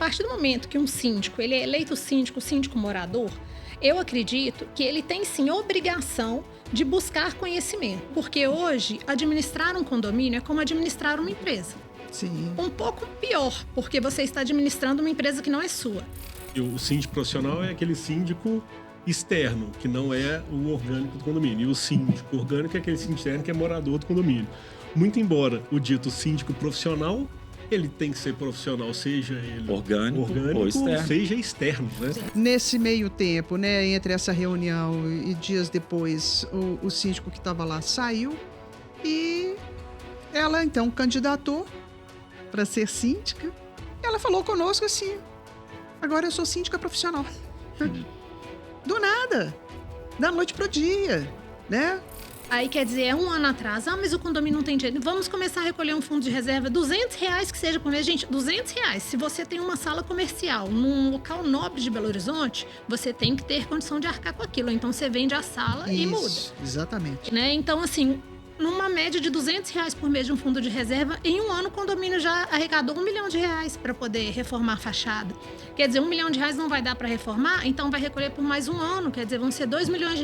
partir do momento que um síndico, ele é eleito síndico morador, eu acredito que ele tem sim obrigação de buscar conhecimento. Porque hoje, administrar um condomínio é como administrar uma empresa. Sim. Um pouco pior, porque você está administrando uma empresa que não é sua. E o síndico profissional é aquele síndico externo, que não é o orgânico do condomínio. E o síndico orgânico é aquele síndico externo que é morador do condomínio. Muito embora o dito síndico profissional, ele tem que ser profissional, seja ele orgânico ou externo. Seja externo, né? Nesse meio tempo, né, entre essa reunião e dias depois, o síndico que estava lá saiu e ela então candidatou para ser síndica. Ela falou conosco assim: agora eu sou síndica profissional. Do nada, da noite pro dia, né? Aí quer dizer, é um ano atrás, mas o condomínio não tem dinheiro. Vamos começar a recolher um fundo de reserva, R$200 que seja por mês. Gente, R$200. Se você tem uma sala comercial num local nobre de Belo Horizonte, você tem que ter condição de arcar com aquilo. Então você vende a sala e muda. Exatamente. Né? Então, assim, numa média de R$200 por mês de um fundo de reserva, em um ano o condomínio já arrecadou R$1 milhão para poder reformar a fachada. Quer dizer, R$1 milhão não vai dar para reformar, então vai recolher por mais um ano, quer dizer, vão ser R$2 milhões.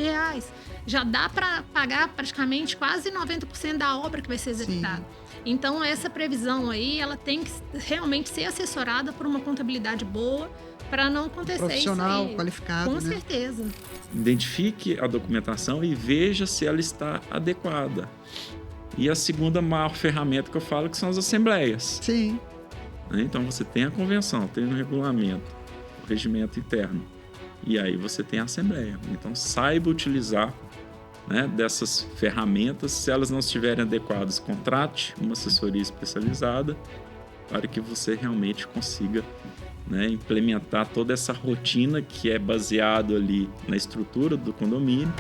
Já dá para pagar praticamente quase 90% da obra que vai ser executada. Sim. Então, essa previsão aí, ela tem que realmente ser assessorada por uma contabilidade boa para não acontecer profissional, isso aí. Qualificado, Com né? certeza. Identifique a documentação e veja se ela está adequada. E a segunda maior ferramenta que eu falo que são as assembleias. Sim. Então, você tem a convenção, tem o regulamento, o regimento interno. E aí você tem a assembleia. Então, saiba utilizar, né, dessas ferramentas. Se elas não estiverem adequadas, contrate uma assessoria especializada para que você realmente consiga, né, implementar toda essa rotina que é baseado ali na estrutura do condomínio.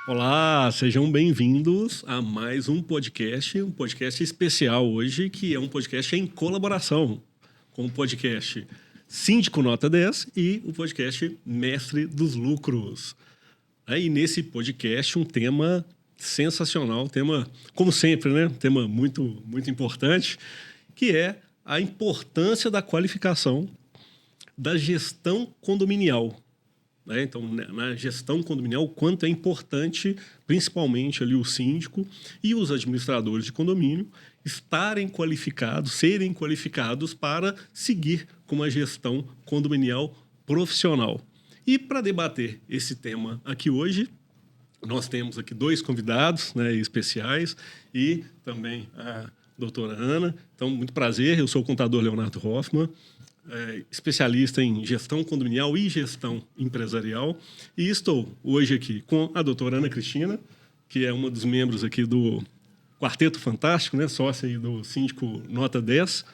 Olá, sejam bem-vindos a mais um podcast especial hoje, que é um podcast em colaboração com o podcast Síndico Nota 10 e o podcast Mestre dos Lucros. E nesse podcast um tema sensacional, tema, como sempre, né? Um tema muito, muito importante, que é a importância da qualificação da gestão condominial. Então, na gestão condominial, o quanto é importante, principalmente ali o síndico e os administradores de condomínio, serem qualificados para seguir com uma gestão condominial profissional. E para debater esse tema aqui hoje, nós temos aqui dois convidados, né, especiais e também a doutora Ana. Então, muito prazer, eu sou o contador Leonardo Hoffman, especialista em gestão condominial e gestão empresarial. E estou hoje aqui com a doutora Ana Cristina, que é uma dos membros aqui do Quarteto Fantástico, né, sócia aí do Síndico Nota 10.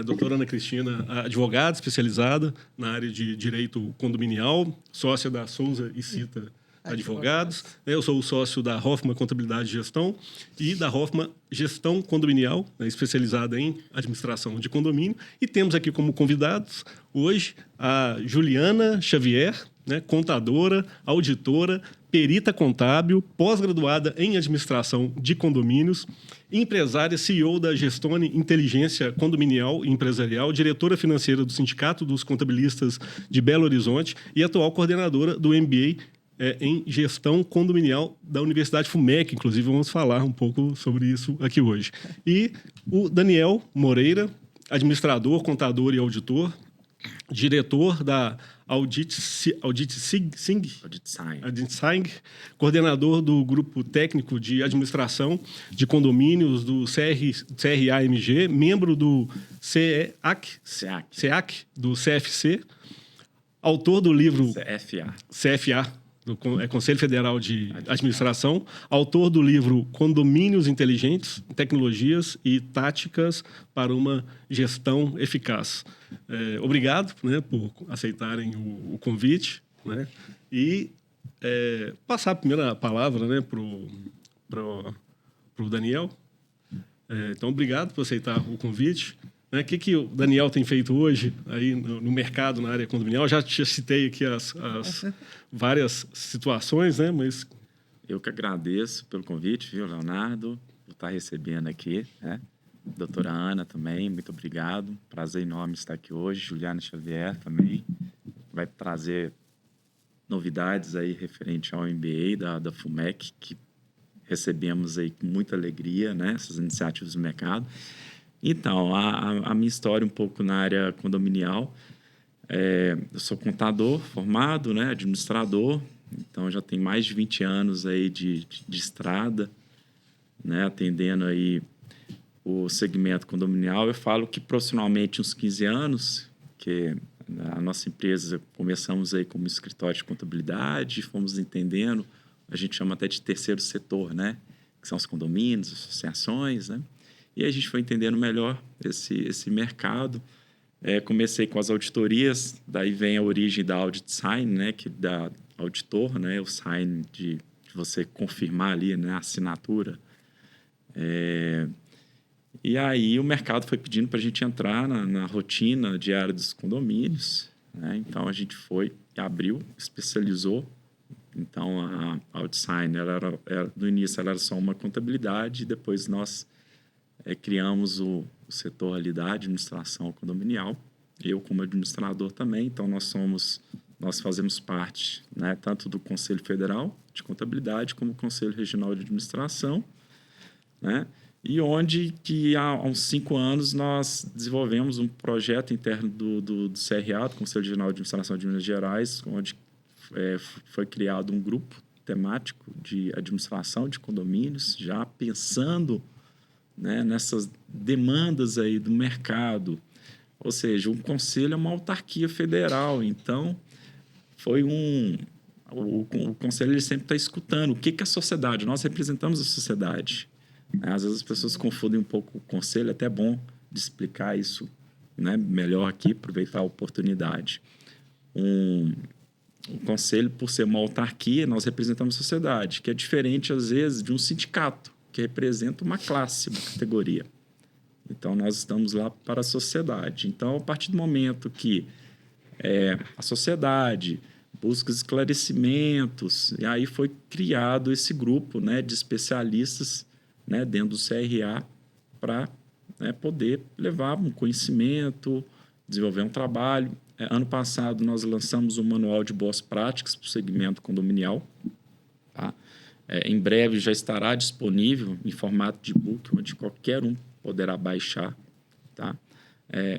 Doutora Ana Cristina, advogada especializada na área de direito condominial, sócia da Souza e Cita Advogados. Eu sou o sócio da Hoffman Contabilidade e Gestão e da Hoffman Gestão Condominial, né, especializada em administração de condomínio. E temos aqui como convidados hoje a Juliana Xavier, né, contadora, auditora, perita contábil, pós-graduada em administração de condomínios, empresária, CEO da Gestone Inteligência Condominial e Empresarial, diretora financeira do Sindicato dos Contabilistas de Belo Horizonte e atual coordenadora do MBA em gestão condominial da Universidade FUMEC. Inclusive, vamos falar um pouco sobre isso aqui hoje. E o Daniel Moreira, administrador, contador e auditor, diretor da Audit Sign, coordenador do Grupo Técnico de Administração de Condomínios do CRAMG, membro do CEAC, do CFC, autor do livro CFA, do Conselho Federal de Administração, autor do livro Condomínios Inteligentes, Tecnologias e Táticas para uma Gestão Eficaz. Obrigado, né, por aceitarem o convite, né, e passar a primeira palavra, né, pro Daniel. Então, obrigado por aceitar o convite. O que o Daniel tem feito hoje aí no mercado, na área condominial? Já citei aqui as várias situações, né? Mas Eu que agradeço pelo convite, viu, Leonardo, por estar recebendo aqui, né? Doutora Ana também, muito obrigado. Prazer enorme estar aqui hoje. Juliana Xavier também vai trazer novidades aí referente ao MBA da FUMEC, que recebemos aí com muita alegria, né? Essas iniciativas do mercado. Então, a minha história um pouco na área condominial. Eu sou contador formado, né? Administrador. Então, já tem mais de 20 anos aí de estrada, né? Atendendo aí o segmento condominial. Eu falo que profissionalmente uns 15 anos, que a nossa empresa começamos aí como escritório de contabilidade, fomos entendendo, a gente chama até de terceiro setor, né? Que são os condomínios, associações, né? E aí a gente foi entendendo melhor esse mercado. Comecei com as auditorias, daí vem a origem da audit sign, né? Que dá auditor, né? O sign de você confirmar ali, né? A assinatura. E aí o mercado foi pedindo para a gente entrar na rotina diária dos condomínios, né? Então a gente foi, abriu, especializou. Então a AudSign, no início ela era só uma contabilidade, e depois nós criamos o setor ali da administração condominial. Eu como administrador também, então nós fazemos parte, né, tanto do Conselho Federal de Contabilidade como do Conselho Regional de Administração, né? E onde que há uns 5 anos nós desenvolvemos um projeto interno do CRA, do Conselho Regional de Administração de Minas Gerais, onde foi criado um grupo temático de administração de condomínios, já pensando, né, nessas demandas aí do mercado. Ou seja, um conselho é uma autarquia federal, então o conselho ele sempre está escutando o que a sociedade, nós representamos a sociedade. Às vezes as pessoas confundem um pouco o conselho, é até bom de explicar isso, né, melhor aqui, aproveitar a oportunidade. O conselho, por ser uma autarquia, nós representamos a sociedade, que é diferente, às vezes, de um sindicato, que representa uma classe, uma categoria. Então, nós estamos lá para a sociedade. Então, a partir do momento que a sociedade busca esclarecimentos, e aí foi criado esse grupo, né, de especialistas, né, dentro do CRA para, né, poder levar um conhecimento, desenvolver um trabalho. Ano passado, nós lançamos um manual de boas práticas para o segmento condominial. Tá? Em breve já estará disponível em formato de e-book, onde qualquer um poderá baixar. Tá?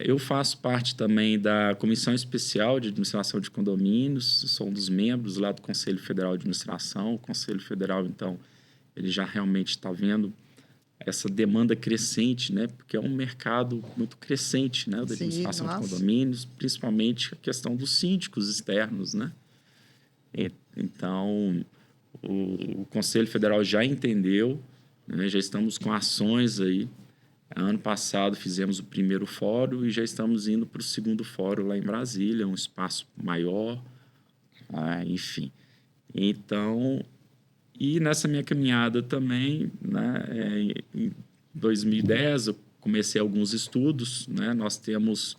Eu faço parte também da Comissão Especial de Administração de Condomínios, sou um dos membros lá do Conselho Federal de Administração. O Conselho Federal, então, ele já realmente está vendo essa demanda crescente, né? Porque é um mercado muito crescente, né? Da administração de condomínios, principalmente a questão dos síndicos externos, né? Então, o Conselho Federal já entendeu, né? Já estamos com ações aí. Ano passado fizemos o primeiro fórum e já estamos indo para o segundo fórum lá em Brasília, um espaço maior, enfim. Então, e nessa minha caminhada também, né, em 2010, eu comecei alguns estudos, né? Nós temos,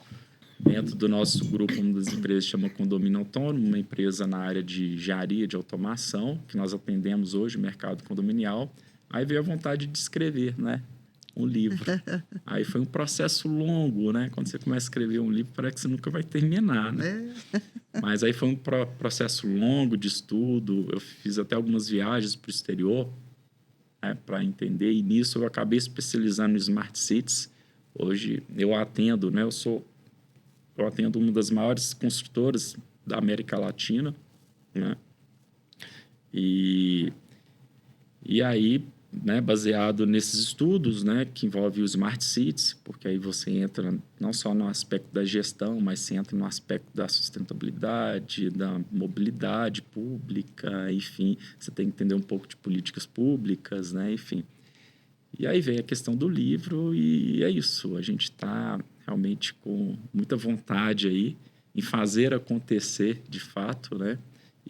dentro do nosso grupo, uma das empresas chama Condomínio Autônomo, uma empresa na área de engenharia, de automação, que nós atendemos hoje, mercado condominial. Aí veio a vontade de escrever, né, um livro. Aí foi um processo longo, né? Quando você começa a escrever um livro, parece que você nunca vai terminar, né? Mas aí foi um processo longo de estudo. Eu fiz até algumas viagens para o exterior, né, para entender. E nisso eu acabei especializando em Smart Cities. Hoje eu atendo, né? Eu atendo uma das maiores construtoras da América Latina, né? E aí, né, baseado nesses estudos, né, que envolve os Smart Cities, porque aí você entra não só no aspecto da gestão, mas você entra no aspecto da sustentabilidade, da mobilidade pública, enfim, você tem que entender um pouco de políticas públicas, né, enfim. E aí vem a questão do livro e é isso, a gente está realmente com muita vontade aí em fazer acontecer de fato, né?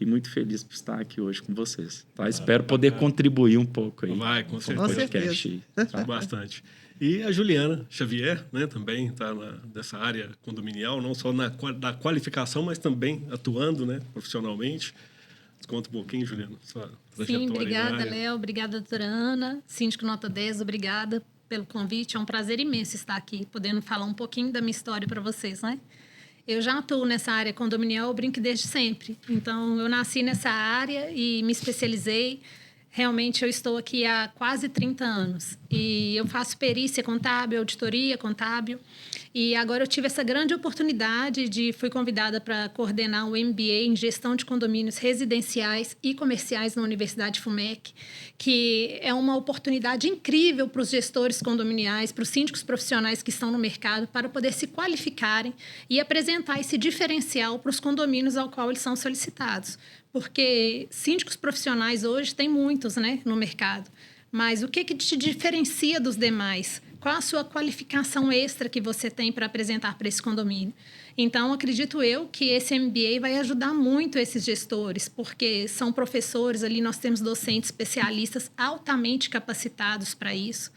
E muito feliz por estar aqui hoje com vocês. Tá? Espero poder contribuir um pouco aí. Vai, com certeza. Tá? Bastante. E a Juliana Xavier, né, também está dessa área condominial, não só da qualificação, mas também atuando, né, profissionalmente. Conta um pouquinho, Juliana, sua trajetória. Sim, obrigada, na área. Léo. Obrigada, doutora Ana. Síndico Nota 10, obrigada pelo convite. É um prazer imenso estar aqui, podendo falar um pouquinho da minha história para vocês, né? Eu já atuo nessa área condominial, eu brinco desde sempre. Então, eu nasci nessa área e me especializei. Realmente, eu estou aqui há quase 30 anos. E eu faço perícia contábil, auditoria contábil. E agora eu tive essa grande oportunidade fui convidada para coordenar o MBA em Gestão de Condomínios Residenciais e Comerciais na Universidade FUMEC, que é uma oportunidade incrível para os gestores condominiais, para os síndicos profissionais que estão no mercado, para poder se qualificarem e apresentar esse diferencial para os condomínios ao qual eles são solicitados. Porque síndicos profissionais hoje tem muitos, né, no mercado. Mas o que te diferencia dos demais? Qual a sua qualificação extra que você tem para apresentar para esse condomínio? Então, acredito eu que esse MBA vai ajudar muito esses gestores, porque são professores ali, nós temos docentes especialistas altamente capacitados para isso.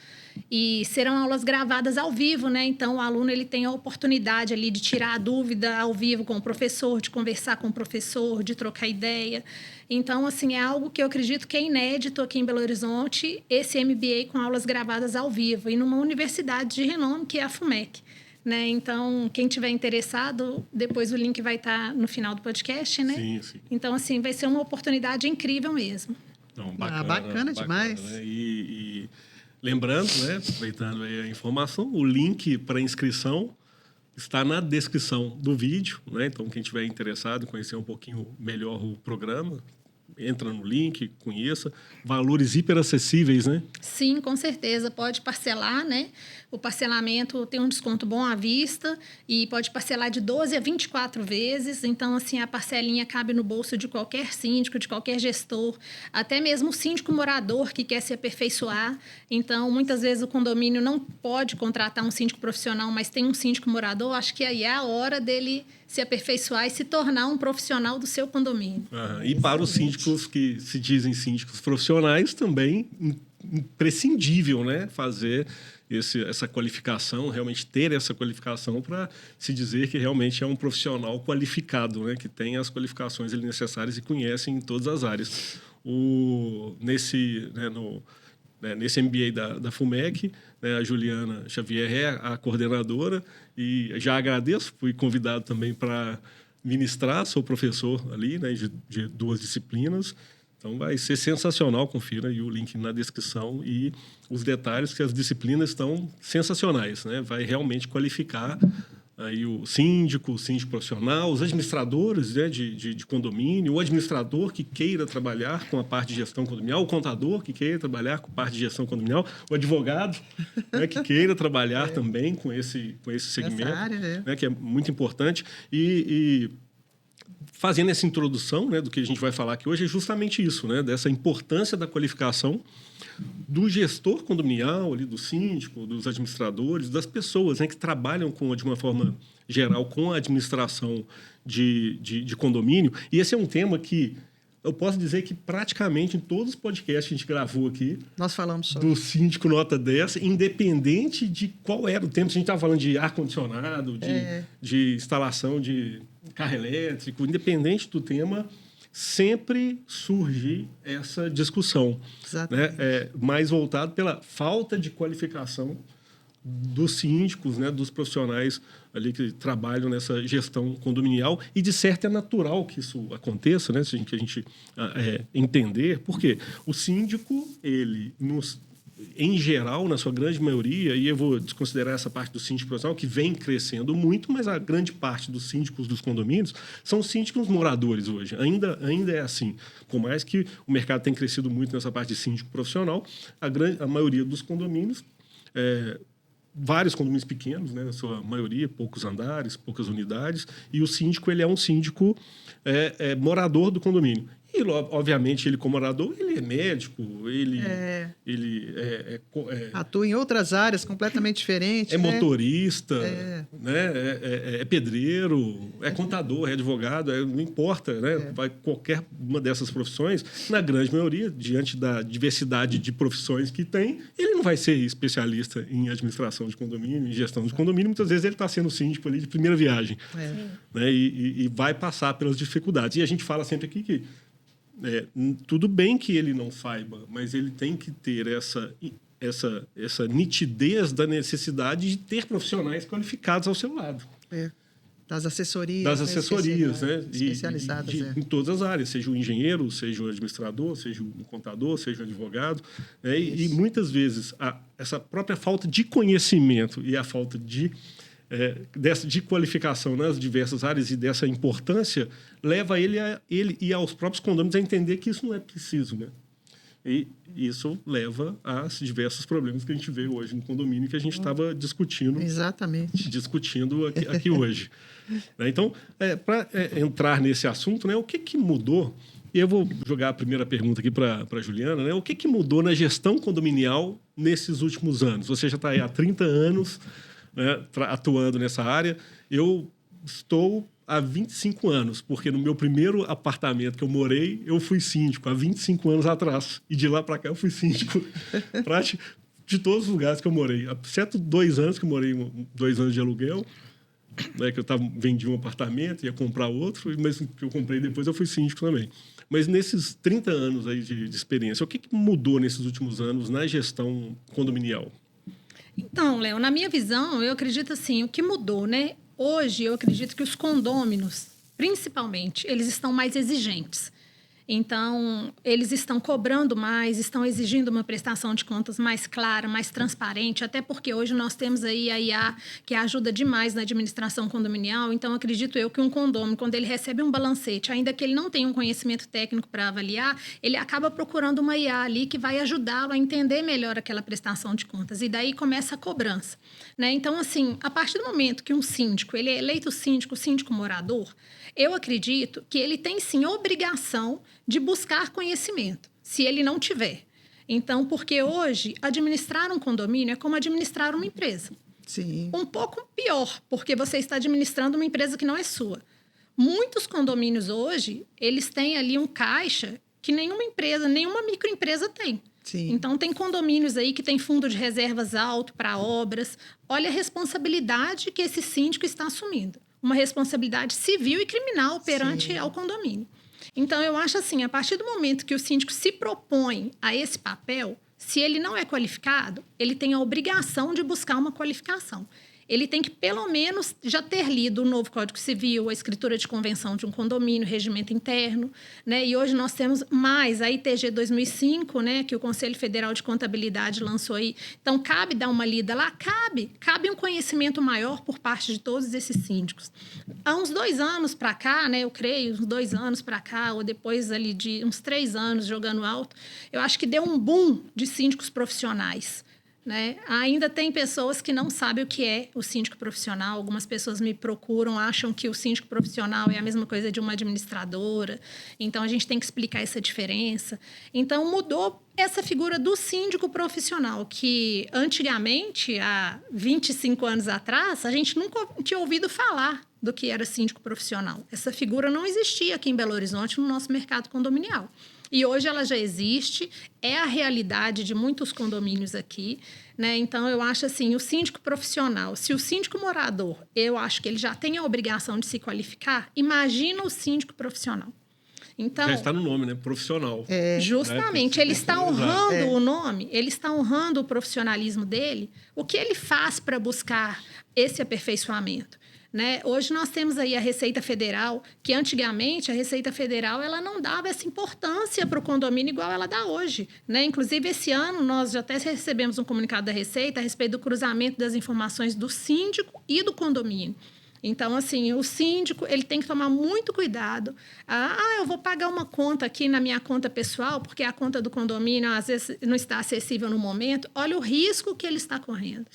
E serão aulas gravadas ao vivo, né? Então, o aluno ele tem a oportunidade ali de tirar a dúvida ao vivo com o professor, de conversar com o professor, de trocar ideia. Então, assim, é algo que eu acredito que é inédito aqui em Belo Horizonte, esse MBA com aulas gravadas ao vivo, e numa universidade de renome, que é a FUMEC. Né? Então, quem tiver interessado, depois o link vai estar no final do podcast, né? Sim, sim. Então, assim, vai ser uma oportunidade incrível mesmo. Não, Bacana demais. Né? E lembrando, né, aproveitando aí a informação, o link para inscrição está na descrição do vídeo, né? Então, quem tiver interessado em conhecer um pouquinho melhor o programa, entra no link, conheça. Valores hiperacessíveis, né? Sim, com certeza. Pode parcelar, né? O parcelamento tem um desconto bom à vista e pode parcelar de 12 a 24 vezes. Então, assim, a parcelinha cabe no bolso de qualquer síndico, de qualquer gestor, até mesmo o síndico morador que quer se aperfeiçoar. Então, muitas vezes o condomínio não pode contratar um síndico profissional, mas tem um síndico morador. Acho que aí é a hora dele se aperfeiçoar e se tornar um profissional do seu condomínio. E para os síndicos que se dizem síndicos profissionais, também imprescindível, né, fazer essa qualificação, realmente ter essa qualificação para se dizer que realmente é um profissional qualificado, né, que tem as qualificações necessárias e conhece em todas as áreas. Nesse MBA da FUMEC, né, a Juliana Xavier é a coordenadora e já agradeço, fui convidado também para ministrar, sou professor ali, né, de 2 disciplinas. Então, vai ser sensacional, confira aí o link na descrição e os detalhes, que as disciplinas estão sensacionais, né? Vai realmente qualificar aí o síndico profissional, os administradores, né, de condomínio, o administrador que queira trabalhar com a parte de gestão condominial, o contador que queira trabalhar com a parte de gestão condominial, o advogado, né, que queira trabalhar também com esse segmento, Essa área, né, que é muito importante. E fazendo essa introdução, né, do que a gente vai falar aqui hoje, é justamente isso, né, dessa importância da qualificação do gestor condominial, ali, do síndico, dos administradores, das pessoas, né, que trabalham de uma forma geral com a administração de condomínio. E esse é um tema que eu posso dizer que praticamente em todos os podcasts que a gente gravou aqui, nós falamos sobre do Síndico Nota 10, independente de qual era o tema, se a gente estava falando de ar-condicionado, de instalação de carro elétrico, independente do tema, sempre surge essa discussão, né? Mais voltado pela falta de qualificação dos síndicos, né, dos profissionais ali que trabalham nessa gestão condominial, e de certo é natural que isso aconteça, né, que a gente entender, porque o síndico, ele em geral, na sua grande maioria, e eu vou desconsiderar essa parte do síndico profissional, que vem crescendo muito, mas a grande parte dos síndicos dos condomínios são síndicos moradores hoje. Ainda é assim. Por mais que o mercado tenha crescido muito nessa parte de síndico profissional, a maioria dos condomínios, vários condomínios pequenos, né, na sua maioria, poucos andares, poucas unidades, e o síndico, ele é um síndico morador do condomínio. E, obviamente, ele como morador, ele é médico, ele atua em outras áreas completamente diferentes. É né? motorista, né? É pedreiro, é contador, é advogado, não importa, né? Vai qualquer uma dessas profissões, na grande maioria, diante da diversidade de profissões que tem, ele não vai ser especialista em administração de condomínio, em gestão de condomínio. Muitas vezes ele está sendo síndico ali de primeira viagem, né? E vai passar pelas dificuldades. E a gente fala sempre aqui que tudo bem que ele não saiba, mas ele tem que ter essa nitidez da necessidade de ter profissionais qualificados ao seu lado. Das assessorias. Das assessorias, né? Especializadas. Em todas as áreas, seja o engenheiro, seja o administrador, seja o contador, seja o advogado. Né? E muitas vezes essa própria falta de conhecimento e a falta de qualificação nas diversas áreas e dessa importância leva ele e aos próprios condôminos a entender que isso não é preciso, né? E isso leva a diversos problemas que a gente vê hoje no condomínio que a gente estava discutindo. Exatamente. Discutindo aqui hoje. Então, para entrar nesse assunto, né, o que mudou? E eu vou jogar a primeira pergunta aqui para a Juliana. Né, o que mudou na gestão condominial nesses últimos anos? Você já está aí há 30 anos, né, atuando nessa área. Eu estou há 25 anos, porque no meu primeiro apartamento que eu morei, eu fui síndico há 25 anos atrás. E de lá para cá eu fui síndico de todos os lugares que eu morei. Exceto 2 anos que eu morei, 2 anos de aluguel, né, que eu vendi um apartamento, ia comprar outro, mas que eu comprei depois eu fui síndico também. Mas nesses 30 anos aí de experiência, o que mudou nesses últimos anos na gestão condominial? Então, Léo, na minha visão, eu acredito assim, o que mudou, né? Hoje, eu acredito que os condôminos, principalmente, eles estão mais exigentes. Então, eles estão cobrando mais, estão exigindo uma prestação de contas mais clara, mais transparente, até porque hoje nós temos aí a IA, que ajuda demais na administração condominial. Então, acredito eu que um condômino, quando ele recebe um balancete, ainda que ele não tenha um conhecimento técnico para avaliar, ele acaba procurando uma IA ali que vai ajudá-lo a entender melhor aquela prestação de contas. E daí começa a cobrança, né? Então, assim, a partir do momento que um síndico, ele é eleito síndico morador, eu acredito que ele tem, sim, obrigação de buscar conhecimento, se ele não tiver. Então, porque hoje, administrar um condomínio é como administrar uma empresa. Sim. Um pouco pior, porque você está administrando uma empresa que não é sua. Muitos condomínios hoje, eles têm ali um caixa que nenhuma empresa, nenhuma microempresa tem. Sim. Então, tem condomínios aí que tem fundo de reservas alto para obras. Olha a responsabilidade que esse síndico está assumindo. Uma responsabilidade civil e criminal perante ao condomínio. Então, eu acho assim, a partir do momento que o síndico se propõe a esse papel, se ele não é qualificado, ele tem a obrigação de buscar uma qualificação. Ele tem que, pelo menos, já ter lido o novo Código Civil, a escritura de convenção de um condomínio, regimento interno, né? E hoje nós temos mais a ITG 2005, né? Que o Conselho Federal de Contabilidade lançou aí. Então, cabe dar uma lida lá? Cabe um conhecimento maior por parte de todos esses síndicos. Há uns 2 anos para cá, né? Eu creio, uns 2 anos para cá, ou depois ali de uns 3 anos jogando alto, eu acho que deu um boom de síndicos profissionais. Né? Ainda tem pessoas que não sabem o que é o síndico profissional. Algumas pessoas me procuram, acham que o síndico profissional é a mesma coisa de uma administradora. Então, a gente tem que explicar essa diferença. Então, mudou essa figura do síndico profissional, que antigamente, há 25 anos atrás, a gente nunca tinha ouvido falar do que era síndico profissional. Essa figura não existia aqui em Belo Horizonte, no nosso mercado condominial. E hoje ela já existe, é a realidade de muitos condomínios aqui, né? Então, eu acho assim, o síndico profissional, se o síndico morador, eu acho que ele já tem a obrigação de se qualificar, imagina o síndico profissional. Então, já está no nome, né? Profissional. Justamente, ele está honrando o nome, ele está honrando o profissionalismo dele. O que ele faz para buscar esse aperfeiçoamento? Né? Hoje nós temos aí a Receita Federal, que antigamente a Receita Federal ela não dava essa importância para o condomínio igual ela dá hoje. Né? Inclusive, esse ano, nós já até recebemos um comunicado da Receita a respeito do cruzamento das informações do síndico e do condomínio. Então, assim, o síndico ele tem que tomar muito cuidado. Eu vou pagar uma conta aqui na minha conta pessoal, porque a conta do condomínio, às vezes, não está acessível no momento. Olha o risco que ele está correndo.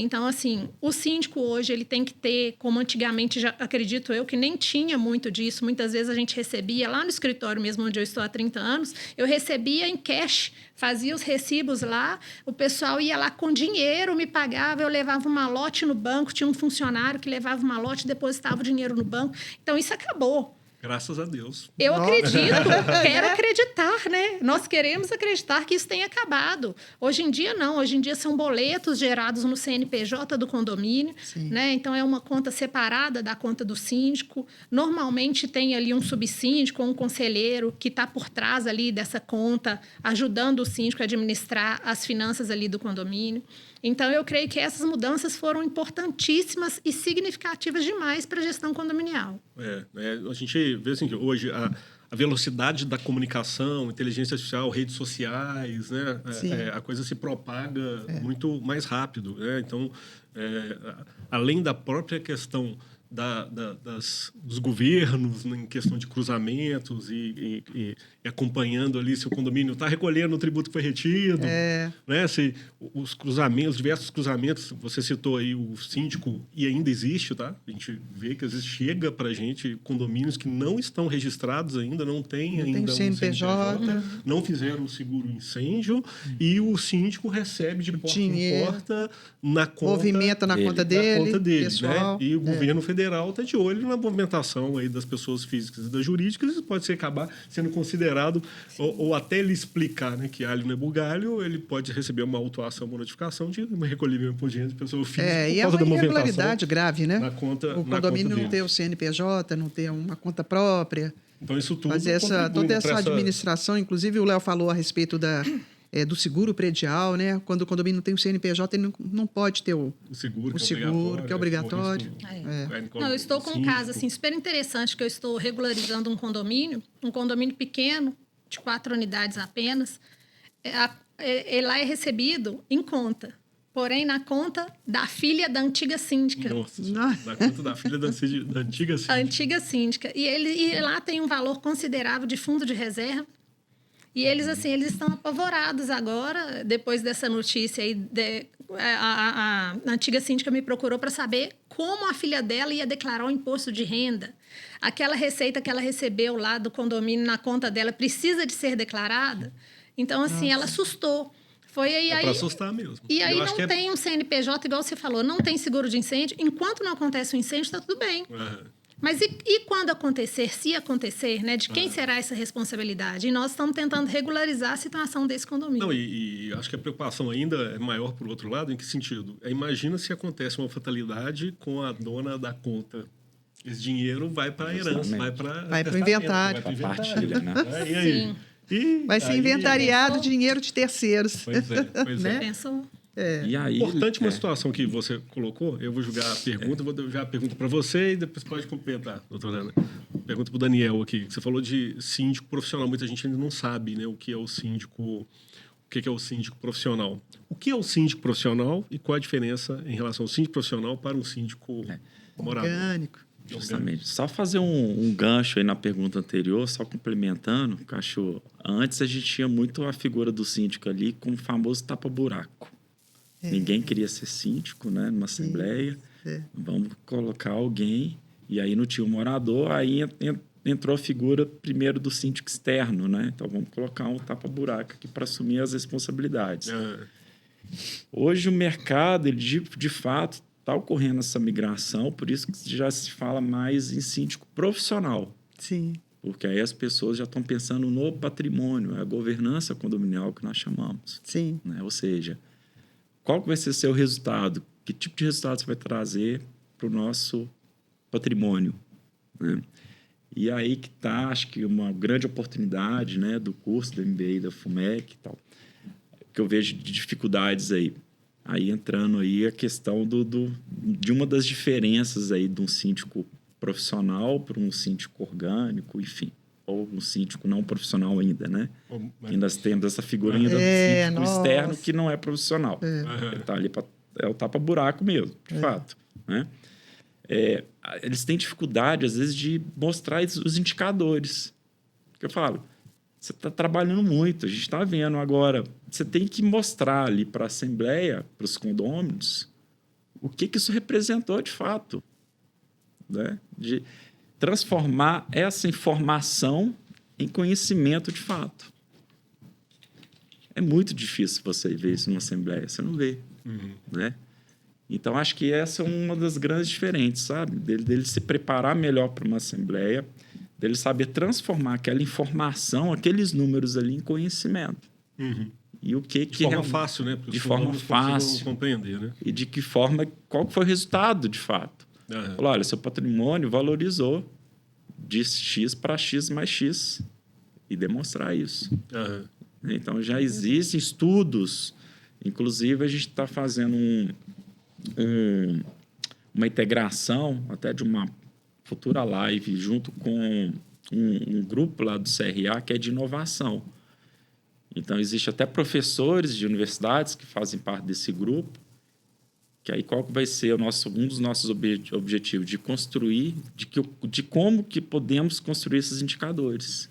Então, assim, o síndico hoje ele tem que ter, como antigamente, já acredito eu, que nem tinha muito disso. Muitas vezes a gente recebia, lá no escritório mesmo, onde eu estou há 30 anos, eu recebia em cash, fazia os recibos lá, o pessoal ia lá com dinheiro, me pagava, eu levava um malote no banco, tinha um funcionário que levava um malote e depositava o dinheiro no banco. Então, isso acabou. Graças a Deus. Eu Nossa. quero acreditar, né? Nós queremos acreditar que isso tenha acabado. Hoje em dia, não. Hoje em dia, são boletos gerados no CNPJ do condomínio, Sim. né? Então, é uma conta separada da conta do síndico. Normalmente, tem ali um subsíndico ou um conselheiro que está por trás ali dessa conta, ajudando o síndico a administrar as finanças ali do condomínio. Então, eu creio que essas mudanças foram importantíssimas e significativas demais para a gestão condominial. A gente vê assim, que hoje a velocidade da comunicação, inteligência artificial, redes sociais, né? A coisa se propaga muito mais rápido. Né? Então, além da própria questão dos governos em questão de cruzamentos e acompanhando ali se o condomínio está recolhendo o tributo que foi retido, né? Se os cruzamentos, diversos cruzamentos, você citou aí o síndico e ainda existe, tá? A gente vê que às vezes chega para a gente condomínios que não estão registrados ainda, não tem ainda tem CNPJ, não fizeram o seguro incêndio e o síndico recebe de porta em porta na conta, movimenta na conta dele, pessoal, né? E o governo federal está de olho na movimentação aí das pessoas físicas e das jurídicas, isso pode acabar sendo considerado, ou até ele explicar, né, que alho não é bugalho, ele pode receber uma autuação, uma notificação de recolhimento por diante de pessoa física e é uma irregularidade grave, né? Na conta, o condomínio não ter o CNPJ, não ter uma conta própria. Então, isso tudo fazer toda essa administração, inclusive o Léo falou a respeito do seguro predial, né? Quando o condomínio não tem o CNPJ, ele não pode ter o seguro, que é obrigatório. Não, eu estou com um caso assim, super interessante, que eu estou regularizando um condomínio pequeno, de 4 unidades apenas. Lá é recebido em conta, porém na conta da filha da antiga síndica. Nossa, na conta da filha da antiga síndica. A antiga síndica. E lá tem um valor considerável de fundo de reserva. E eles estão apavorados agora, depois dessa notícia aí. A antiga síndica me procurou para saber como a filha dela ia declarar o imposto de renda. Aquela receita que ela recebeu lá do condomínio na conta dela precisa de ser declarada. Então, ela assustou. Foi aí. Para assustar mesmo. E aí não tem um CNPJ, igual você falou, não tem seguro de incêndio. Enquanto não acontece o incêndio, está tudo bem. Mas e quando acontecer, se acontecer, né? De quem será essa responsabilidade? E nós estamos tentando regularizar a situação desse condomínio. Não, e acho que a preocupação ainda é maior por outro lado. Em que sentido? Imagina se acontece uma fatalidade com a dona da conta. Esse dinheiro vai para a herança, vai para o inventário. Vai para partilha, né? E aí? Vai ser inventariado dinheiro de terceiros. Pois é. Pensou? E aí, importante uma situação que você colocou, eu vou julgar a pergunta, vou jogar a pergunta para você e depois pode complementar, doutora Ana. Pergunta para o Daniel aqui. Você falou de síndico profissional, muita gente ainda não sabe, né, o que é o síndico profissional. O que é o síndico profissional e qual a diferença em relação ao síndico profissional para um síndico morador? Orgânico. Justamente. Só fazer um gancho aí na pergunta anterior, só complementando, que eu acho, antes a gente tinha muito a figura do síndico ali como o famoso tapa-buraco. Ninguém queria ser síndico, né? Numa assembleia. Vamos colocar alguém. E aí não tinha o morador. Aí entrou a figura primeiro do síndico externo, né? Então vamos colocar um tapa-buraco aqui para assumir as responsabilidades. Hoje o mercado, ele de fato, está ocorrendo essa migração. Por isso que já se fala mais em síndico profissional. Sim. Porque aí as pessoas já estão pensando no patrimônio. É a governança condominial que nós chamamos. Sim. Né? Ou seja, qual que vai ser o seu resultado? Que tipo de resultado você vai trazer para o nosso patrimônio? Né? E aí que está, acho que uma grande oportunidade, né, do curso do MBA e da FUMEC e tal, que eu vejo de dificuldades aí. Aí entrando aí a questão de uma das diferenças aí de um síndico profissional para um síndico orgânico, enfim. Ou um síndico não profissional ainda, né? Ainda temos essa figura ainda do síndico externo que não é profissional. Ele tá ali é o tapa-buraco mesmo, de fato. Né? Eles têm dificuldade, às vezes, de mostrar os indicadores. Porque eu falo, você está trabalhando muito, a gente está vendo agora. Você tem que mostrar ali para a Assembleia, para os condôminos, o que isso representou de fato. Né? De transformar essa informação em conhecimento de fato. É muito difícil você ver isso numa assembleia, você não vê. Né? Então, acho que essa é uma das grandes diferenças, sabe? Dele se preparar melhor para uma assembleia, dele saber transformar aquela informação, aqueles números ali em conhecimento. Uhum. E o que De forma fácil, né? Para de os forma alunos fácil. consigam compreender, né? E de que forma, qual que foi o resultado, de fato. Aham. Falou, olha, seu patrimônio valorizou de X para X mais X. E demonstrar isso. Aham. Então, já existem estudos. Inclusive, a gente está fazendo uma integração até de uma futura live junto com um grupo lá do CRA que é de inovação. Então, existe até professores de universidades que fazem parte desse grupo, que aí qual que vai ser um dos nossos objetivos? De construir, de como que podemos construir esses indicadores.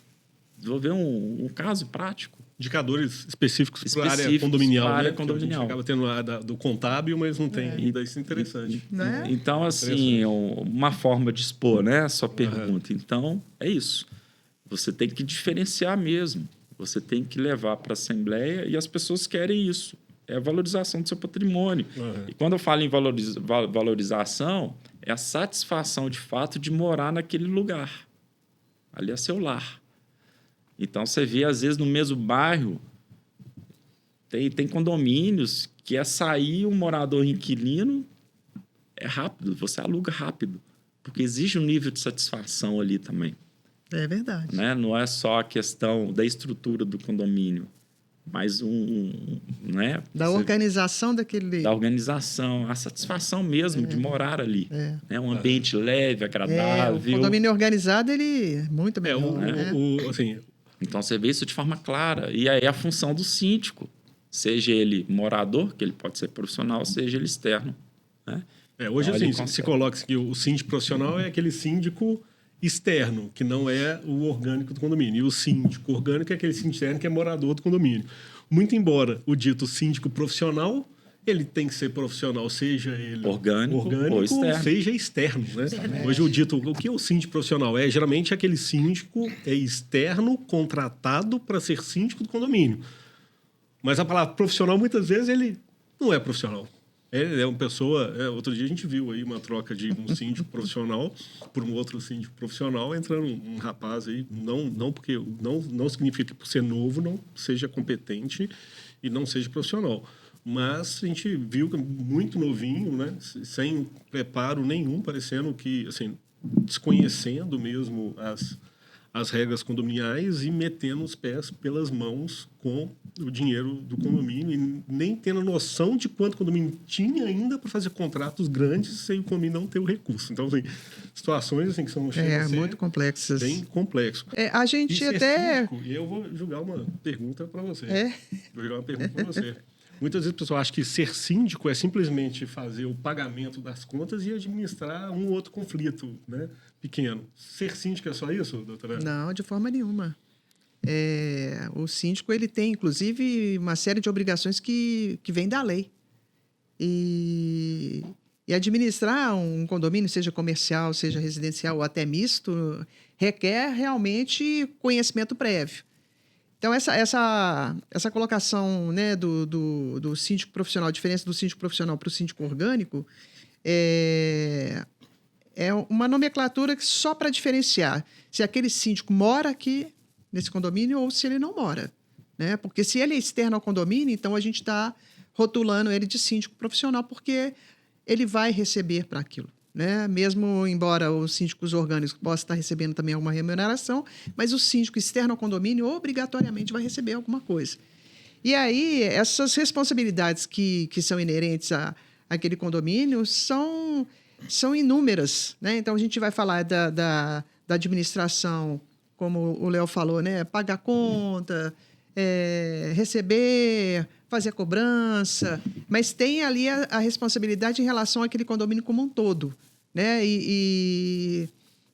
Desenvolver um caso prático. Indicadores específicos para a área Específicos condominial, para a área né? Porque condominial. A gente acaba tendo a do contábil, mas não tem ainda. Isso é interessante. Né? Então, assim, uma forma de expor, né? A sua pergunta. Então, é isso. Você tem que diferenciar mesmo. Você tem que levar para a Assembleia e as pessoas querem isso. É a valorização do seu patrimônio. E quando eu falo em valorização, é a satisfação, de fato, de morar naquele lugar. Ali é seu lar. Então, você vê, às vezes, no mesmo bairro, tem condomínios que é sair um morador inquilino, é rápido, você aluga rápido, porque existe um nível de satisfação ali também. É verdade. Né? Não é só a questão da estrutura do condomínio, mas né? Da organização daquele... Da organização, a satisfação mesmo de morar ali. Né? Um ambiente leve, agradável. O condomínio organizado, ele é muito melhor. Assim, então, você vê isso de forma clara. E aí a função do síndico, seja ele morador, que ele pode ser profissional, seja ele externo. Né? Hoje, então, assim, se coloca que o síndico profissional é aquele síndico externo, que não é o orgânico do condomínio. E o síndico orgânico é aquele síndico externo que é morador do condomínio. Muito embora o dito síndico profissional, ele tem que ser profissional, seja ele orgânico ou externo. Seja externo. Né? Hoje o que é o síndico profissional? Geralmente aquele síndico é externo, contratado para ser síndico do condomínio. Mas a palavra profissional, muitas vezes, ele não é profissional. Ele é uma pessoa... outro dia a gente viu aí uma troca de um síndico profissional por um outro síndico profissional, entrando um rapaz aí, não significa que por ser novo não seja competente e não seja profissional. Mas a gente viu que muito novinho, né? Sem preparo nenhum, parecendo que, assim, desconhecendo mesmo as regras condominiais e metendo os pés pelas mãos com o dinheiro do condomínio e nem tendo noção de quanto o condomínio tinha ainda para fazer contratos grandes sem o condomínio não ter o recurso. Então, assim, situações assim, que são muito complexas. Bem complexo. A gente até... Síndico, e eu vou jogar uma pergunta para você. Vou jogar uma pergunta para você. Muitas vezes a pessoa acha que ser síndico é simplesmente fazer o pagamento das contas e administrar um ou outro conflito, né, pequeno. Ser síndico é só isso, doutora? Não, de forma nenhuma. O síndico ele tem, inclusive, uma série de obrigações que vêm da lei. E administrar um condomínio, seja comercial, seja residencial ou até misto, requer realmente conhecimento prévio. Então, essa colocação, né, do síndico profissional, a diferença do síndico profissional para o síndico orgânico, é uma nomenclatura só para diferenciar se aquele síndico mora aqui nesse condomínio ou se ele não mora. Né? Porque se ele é externo ao condomínio, então a gente está rotulando ele de síndico profissional porque ele vai receber para aquilo. Né? Mesmo embora os síndicos orgânicos possam estar recebendo também alguma remuneração, mas o síndico externo ao condomínio obrigatoriamente vai receber alguma coisa. E aí, essas responsabilidades que são inerentes àquele condomínio são inúmeras. Né? Então, a gente vai falar da administração, como o Léo falou, né? Pagar conta, receber, fazer a cobrança, mas tem ali a responsabilidade em relação àquele condomínio como um todo. Né? E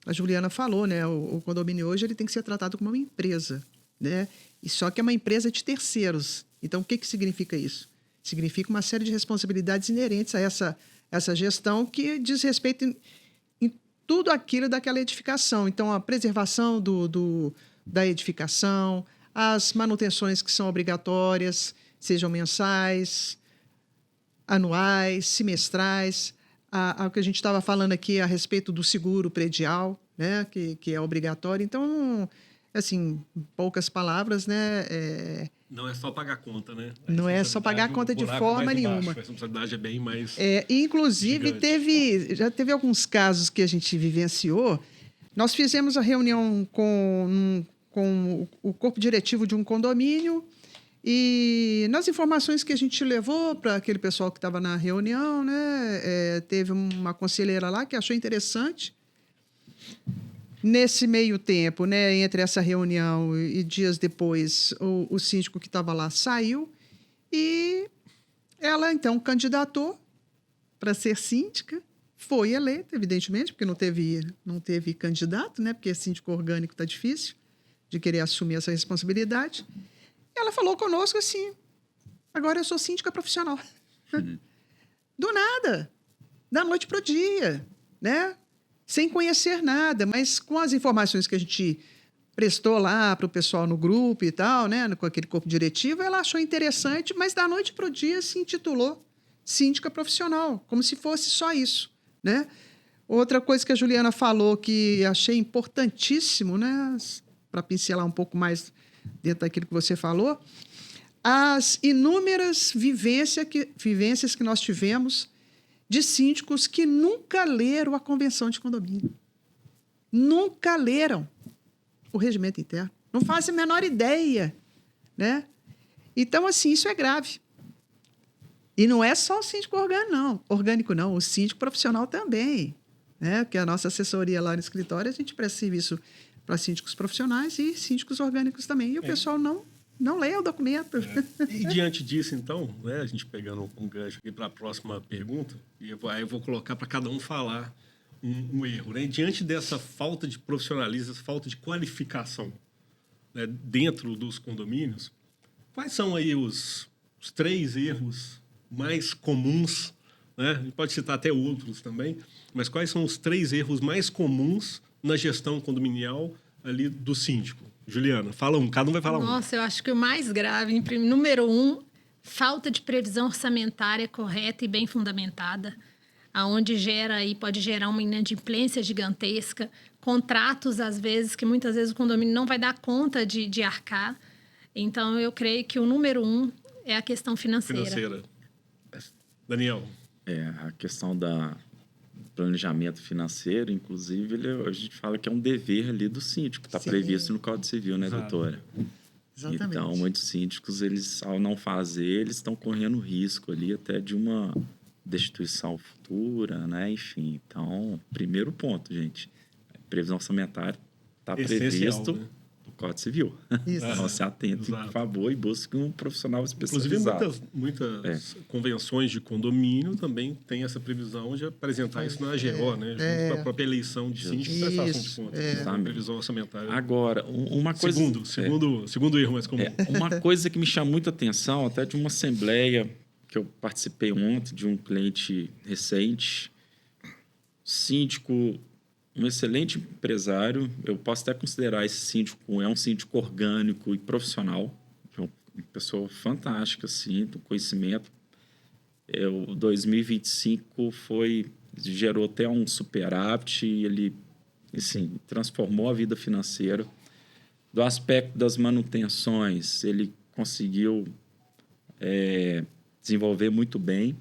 a Juliana falou, né? O condomínio hoje ele tem que ser tratado como uma empresa. Né? E só que é uma empresa de terceiros. Então, o que significa isso? Significa uma série de responsabilidades inerentes a essa gestão que diz respeito em tudo aquilo daquela edificação. Então, a preservação da edificação, as manutenções que são obrigatórias, sejam mensais, anuais, semestrais, o que a gente estava falando aqui a respeito do seguro predial, né? Que é obrigatório. Então, assim, em poucas palavras, né? Não é só pagar a conta, né? Não é só pagar a conta de forma nenhuma. A responsabilidade é bem mais Inclusive, gigante. já teve alguns casos que a gente vivenciou. Nós fizemos a reunião com o corpo diretivo de um condomínio e nas informações que a gente levou para aquele pessoal que estava na reunião, né, teve uma conselheira lá que achou interessante. Nesse meio tempo, né, entre essa reunião e dias depois, o síndico que estava lá saiu e ela, então, candidatou para ser síndica, foi eleita, evidentemente, porque não teve candidato, né, porque síndico orgânico está difícil de querer assumir essa responsabilidade. Ela falou conosco assim, agora eu sou síndica profissional. Do nada, da noite para o dia, né? Sem conhecer nada, mas com as informações que a gente prestou lá para o pessoal no grupo e tal, né, com aquele corpo diretivo, ela achou interessante, mas da noite para o dia se intitulou síndica profissional, como se fosse só isso, né? Outra coisa que a Juliana falou que achei importantíssimo, né, para pincelar um pouco mais dentro daquilo que você falou, as inúmeras vivências que nós tivemos de síndicos que nunca leram a convenção de condomínio. Nunca leram o regimento interno. Não fazem a menor ideia, né? Então, assim, isso é grave. E não é só o síndico orgânico, não. O síndico profissional também, né? Porque a nossa assessoria lá no escritório, a gente presta serviço para síndicos profissionais e síndicos orgânicos também. E o pessoal não lê o documento. E diante disso, então, né, a gente pegando um gancho aqui para a próxima pergunta, e aí eu vou colocar para cada um falar um erro. Né? Diante dessa falta de profissionalismo, essa falta de qualificação, né, dentro dos condomínios, quais são aí os 3 erros mais comuns? Né? A gente pode citar até outros também, mas quais são os 3 erros mais comuns na gestão condominial ali do síndico? Juliana, fala um, cada um vai falar um. Nossa, eu acho que o mais grave, número 1, falta de previsão orçamentária correta e bem fundamentada, aonde pode gerar uma inadimplência gigantesca, contratos, às vezes, que muitas vezes o condomínio não vai dar conta de arcar. Então, eu creio que o número 1 é a questão financeira. Daniel. A questão da planejamento financeiro, inclusive, a gente fala que é um dever ali do síndico, está previsto no Código Civil, né, doutora? Exatamente. Então, muitos síndicos, eles, ao não fazer, eles estão correndo risco ali até de uma destituição futura, né? Enfim, então, primeiro ponto, gente, previsão orçamentária está previsto no Código Civil. Isso. Então, se atentem, por favor, e busquem um profissional especializado. Inclusive, muitas convenções de condomínio também têm essa previsão de apresentar isso na AGO, né? Junto com a própria eleição de síndico e prestação de contas. Previsão orçamentária. Agora, uma coisa... Segundo erro mais comum. Uma coisa que me chama muita atenção, até de uma assembleia que eu participei ontem, de um cliente recente, síndico... Um excelente empresário, eu posso até considerar esse síndico, é um síndico orgânico e profissional, uma pessoa fantástica, assim, do conhecimento. O 2025 gerou até um superávit e ele, assim, transformou a vida financeira. Do aspecto das manutenções, ele conseguiu desenvolver muito bem.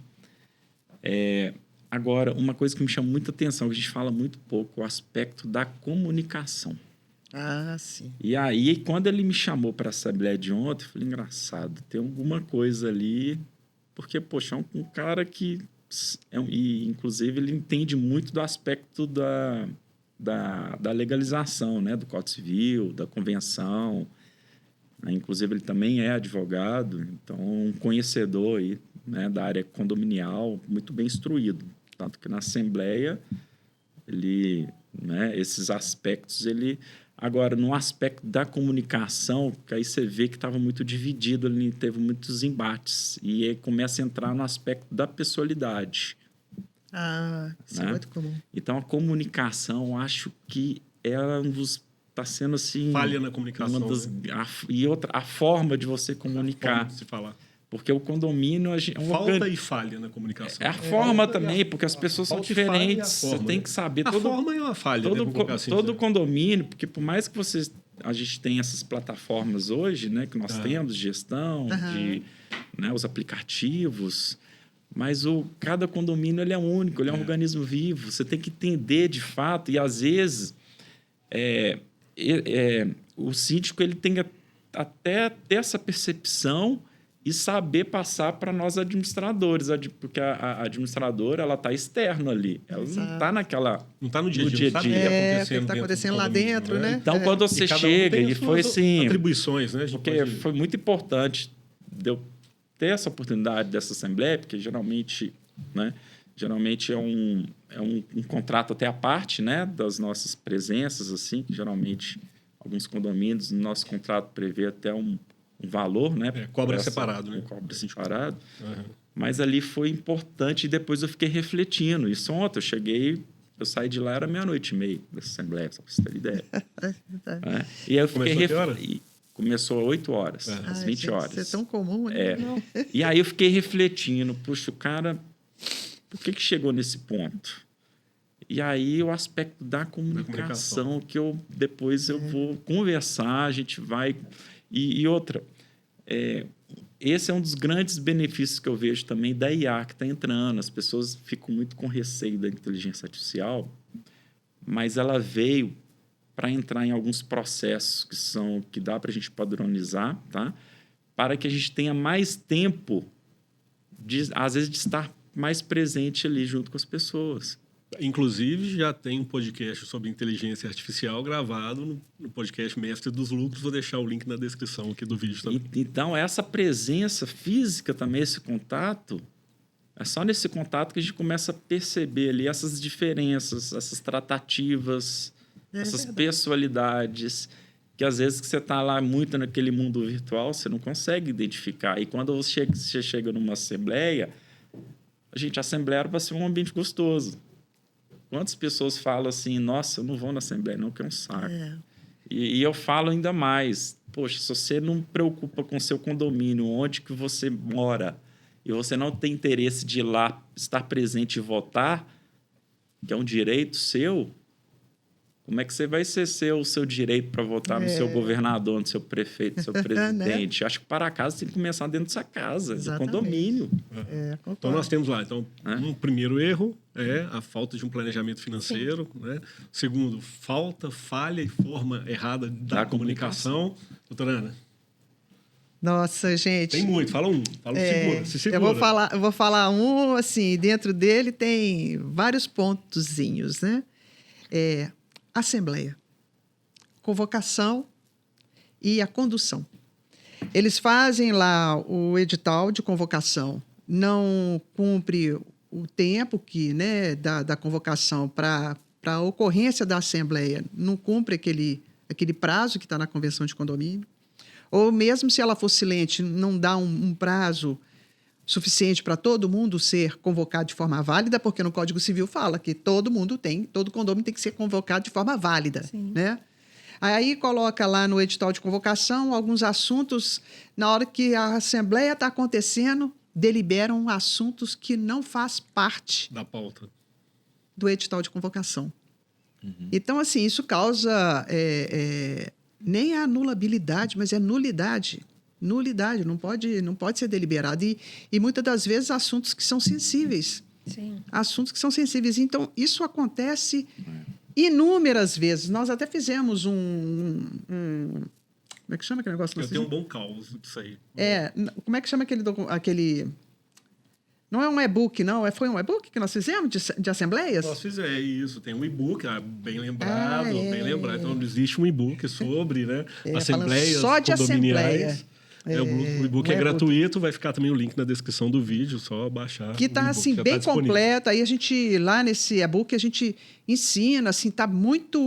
Agora, uma coisa que me chama muita atenção, que a gente fala muito pouco, o aspecto da comunicação. Ah, sim. E aí, quando ele me chamou para a assembleia de ontem, eu falei, engraçado, tem alguma coisa ali, porque, poxa, é um cara que... E, inclusive, ele entende muito do aspecto da legalização, né? Do Código Civil, da convenção. Inclusive, ele também é advogado, então, um conhecedor aí, né, da área condominial, muito bem instruído. Tanto que na Assembleia, esses aspectos, Agora, no aspecto da comunicação, que aí você vê que estava muito dividido ali, teve muitos embates. E aí começa a entrar no aspecto da pessoalidade. Isso é muito comum. Então, a comunicação, acho que ela está sendo assim... Falha na comunicação. E outra, a forma de você comunicar. Se falar. Porque o condomínio é um Falta e falha na comunicação. É a forma também, porque as pessoas são falta e falha e a diferentes. Você forma, tem né? que saber A forma é uma falha, né? Vamos colocar assim, todo né? condomínio, porque por mais que a gente tem essas plataformas hoje, né, que nós temos de gestão, de, né, os aplicativos, mas cada condomínio ele é único, ele é um organismo vivo. Você tem que entender de fato e às vezes o síndico ele tem que até ter essa percepção e saber passar para nós administradores, porque a administradora ela está externa ali, ela não está naquela Não está no dia a dia, dia não sabe o a que dia. É, o que acontecendo está dentro do acontecendo lá condomínio, dentro, né? Então, quando você cada um chega, tem e as foi suas assim, atribuições, né? A gente porque pode- foi muito importante de eu ter essa oportunidade dessa assembleia, porque geralmente, né, é um contrato até à parte, né, das nossas presenças, assim, que geralmente alguns condomínios, no nosso contrato prevê até um valor, né? cobra separado, né? Cobra separado. Uhum. Mas ali foi importante e depois eu fiquei refletindo. Isso ontem, eu saí de lá, era 00:30 dessa assembleia, só para você ter ideia. É. E aí eu fiquei Começou a que hora? Começou às 8 horas, às 20 horas. Isso é tão comum, né? E aí eu fiquei refletindo, puxa, o cara, por que chegou nesse ponto? E aí o aspecto da comunicação, que depois eu vou conversar, a gente vai... E outra, esse é um dos grandes benefícios que eu vejo também da IA que está entrando. As pessoas ficam muito com receio da inteligência artificial, mas ela veio para entrar em alguns processos que dá para a gente padronizar, tá? Para que a gente tenha mais tempo, às vezes, de estar mais presente ali junto com as pessoas. Inclusive, já tem um podcast sobre inteligência artificial gravado no podcast Mestre dos Lucros. Vou deixar o link na descrição aqui do vídeo também. Então, essa presença física também, esse contato, é só nesse contato que a gente começa a perceber ali essas diferenças, essas tratativas, essas pessoalidades, que às vezes que você está lá muito naquele mundo virtual, você não consegue identificar. E quando você chega numa assembleia, a assembleia era para ser um ambiente gostoso. Quantas pessoas falam assim, nossa, eu não vou na assembleia, não, que é um saco. E eu falo ainda mais, poxa, se você não preocupa com o seu condomínio, onde que você mora, e você não tem interesse de ir lá, estar presente e votar, que é um direito seu, como é que você vai exercer o seu direito para votar no seu governador, no seu prefeito, no seu presidente? Né? Acho que para casa tem que começar dentro da sua casa, do condomínio. Então, nós temos lá. Então, um primeiro erro é a falta de um planejamento financeiro. Né? Segundo, falha e forma errada da comunicação. Doutora Ana? Nossa, gente. Tem muito. Fala um. Se segura. Eu vou falar um, assim, dentro dele tem vários pontozinhos, né? Assembleia, convocação e a condução. Eles fazem lá o edital de convocação, não cumpre o tempo que, né, da convocação para a ocorrência da assembleia, não cumpre aquele prazo que está na convenção de condomínio, ou mesmo se ela for silente, não dá um prazo suficiente para todo mundo ser convocado de forma válida, porque no Código Civil fala que todo condomínio tem que ser convocado de forma válida, né? Aí coloca lá no edital de convocação alguns assuntos, na hora que a assembleia está acontecendo, deliberam assuntos que não faz parte da pauta do edital de convocação. Então, assim, isso causa nem a anulabilidade, mas é nulidade. Nulidade, não pode ser deliberado. E muitas das vezes assuntos que são sensíveis. Sim. Assuntos que são sensíveis. Então, isso acontece inúmeras vezes. Nós até fizemos como é que chama aquele negócio? Eu tenho um bom caos disso aí. Como é que chama aquele... Não é um e-book, não. Foi um e-book que nós fizemos de assembleias? Nós fizemos isso. Tem um e-book, bem lembrado, bem lembrado. Então, existe um e-book sobre, né, assembleias só de condominiais. O e-book é gratuito, vai ficar também o link na descrição do vídeo, só baixar. Que está assim, bem completo. Aí a gente, lá nesse e-book, a gente ensina, assim, está muito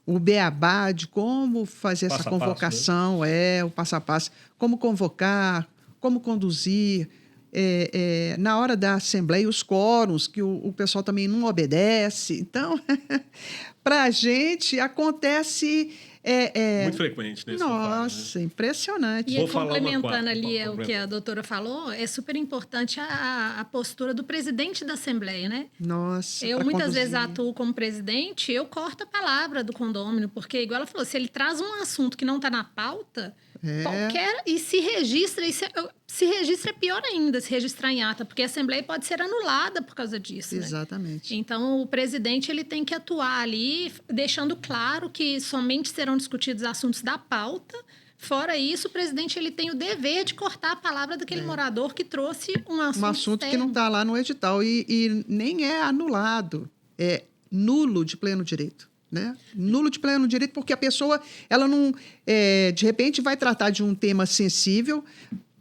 o beabá de como fazer essa convocação, o passo a passo, como convocar, como conduzir. Na hora da assembleia, os quóruns, que o pessoal também não obedece. Então, para a gente, acontece Muito frequente nesse Nossa, impressionante. E Vou aí, falar uma complementando quarta, ali vou o que a doutora falou, é super importante a postura do presidente da Assembleia, né? Nossa, Eu pra muitas conduzir. vezes atuo como presidente, eu corto a palavra do condômino, porque, igual ela falou, se ele traz um assunto que não está na pauta, qualquer. E se registra, se registra é pior ainda, se registrar em ata, porque a Assembleia pode ser anulada por causa disso. Exatamente. Né? Então, o presidente ele tem que atuar ali, deixando claro que somente serão discutidos assuntos da pauta. Fora isso, o presidente ele tem o dever de cortar a palavra daquele morador que trouxe um assunto Que não está lá no edital e nem é anulado, é nulo de pleno direito. Né? Nulo de pleno direito, porque a pessoa ela não, de repente, vai tratar de um tema sensível,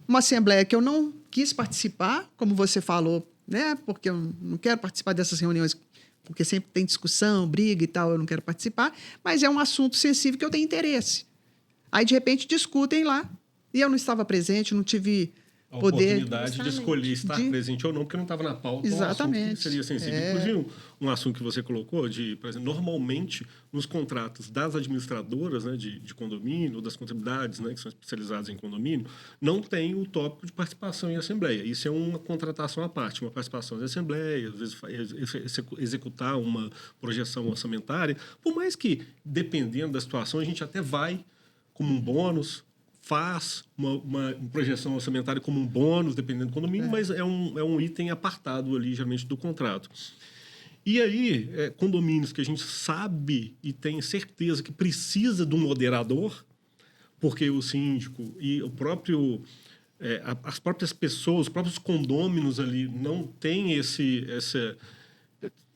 uma assembleia que eu não quis participar, como você falou, né? Porque eu não quero participar dessas reuniões, porque sempre tem discussão, briga e tal, eu não quero participar, mas é um assunto sensível que eu tenho interesse. Aí, de repente, discutem lá, e eu não estava presente, não tive a poder... oportunidade de escolher estar presente ou não, porque não estava na pauta. Exatamente. Um assunto que seria sensível. Inclusive, um assunto que você colocou, por exemplo, normalmente, nos contratos das administradoras, né, de condomínio, ou das contabilidades, né, que são especializadas em condomínio, não tem o tópico de participação em assembleia. Isso é uma contratação à parte, uma participação em assembleia, às vezes executar uma projeção orçamentária, por mais que, dependendo da situação, a gente até vai como um bônus, faz uma projeção orçamentária como um bônus, dependendo do condomínio, mas é um item apartado ali, geralmente, do contrato. E aí, condomínios que a gente sabe e tem certeza que precisa de um moderador, porque o síndico e o próprio... as próprias pessoas, os próprios condôminos ali não têm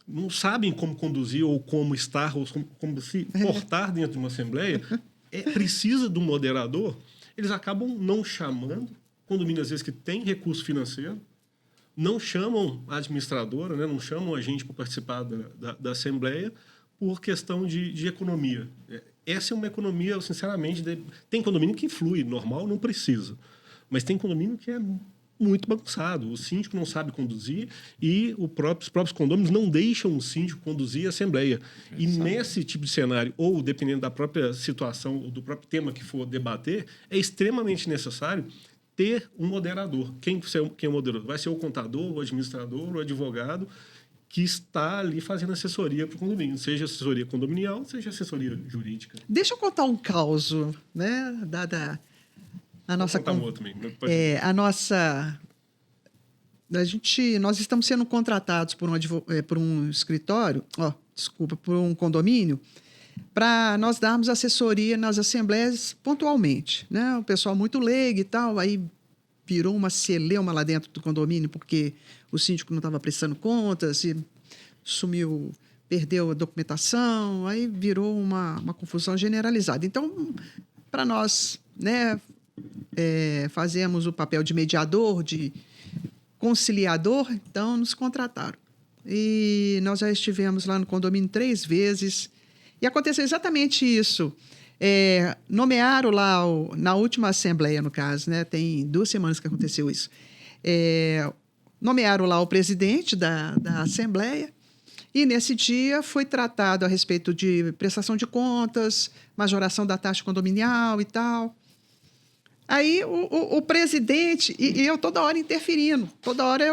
não sabem como conduzir ou como estar, ou como se portar dentro de uma assembleia, precisa de um moderador, eles acabam não chamando, condomínio às vezes que tem recurso financeiro, não chamam a administradora, né, não chamam a gente para participar da assembleia por questão de economia. Essa é uma economia, sinceramente, tem condomínio que flui, normal, não precisa. Mas tem condomínio que é muito bagunçado. O síndico não sabe conduzir e os próprios condôminos não deixam o síndico conduzir a assembleia. E nesse tipo de cenário, ou dependendo da própria situação, ou do próprio tema que for debater, é extremamente necessário ter um moderador. Quem é o moderador? Vai ser o contador, o administrador, o advogado, que está ali fazendo assessoria para o condomínio, seja assessoria condominial, seja assessoria jurídica. Deixa eu contar um caos, né? A nossa nós estamos sendo contratados por um escritório, por um condomínio, para nós darmos assessoria nas assembleias pontualmente, né? O pessoal muito leigo e tal, aí virou uma celeuma lá dentro do condomínio porque o síndico não estava prestando contas e sumiu, perdeu a documentação, aí virou uma confusão generalizada. Então, para nós, né, fazemos o papel de mediador, de conciliador, então nos contrataram. E nós já estivemos lá no condomínio 3 vezes e aconteceu exatamente isso. Nomearam lá, na última assembleia, no caso, né, tem 2 semanas que aconteceu isso, nomearam lá o presidente da assembleia e nesse dia foi tratado a respeito de prestação de contas, majoração da taxa condominial e tal. Aí o presidente, e eu toda hora interferindo, toda hora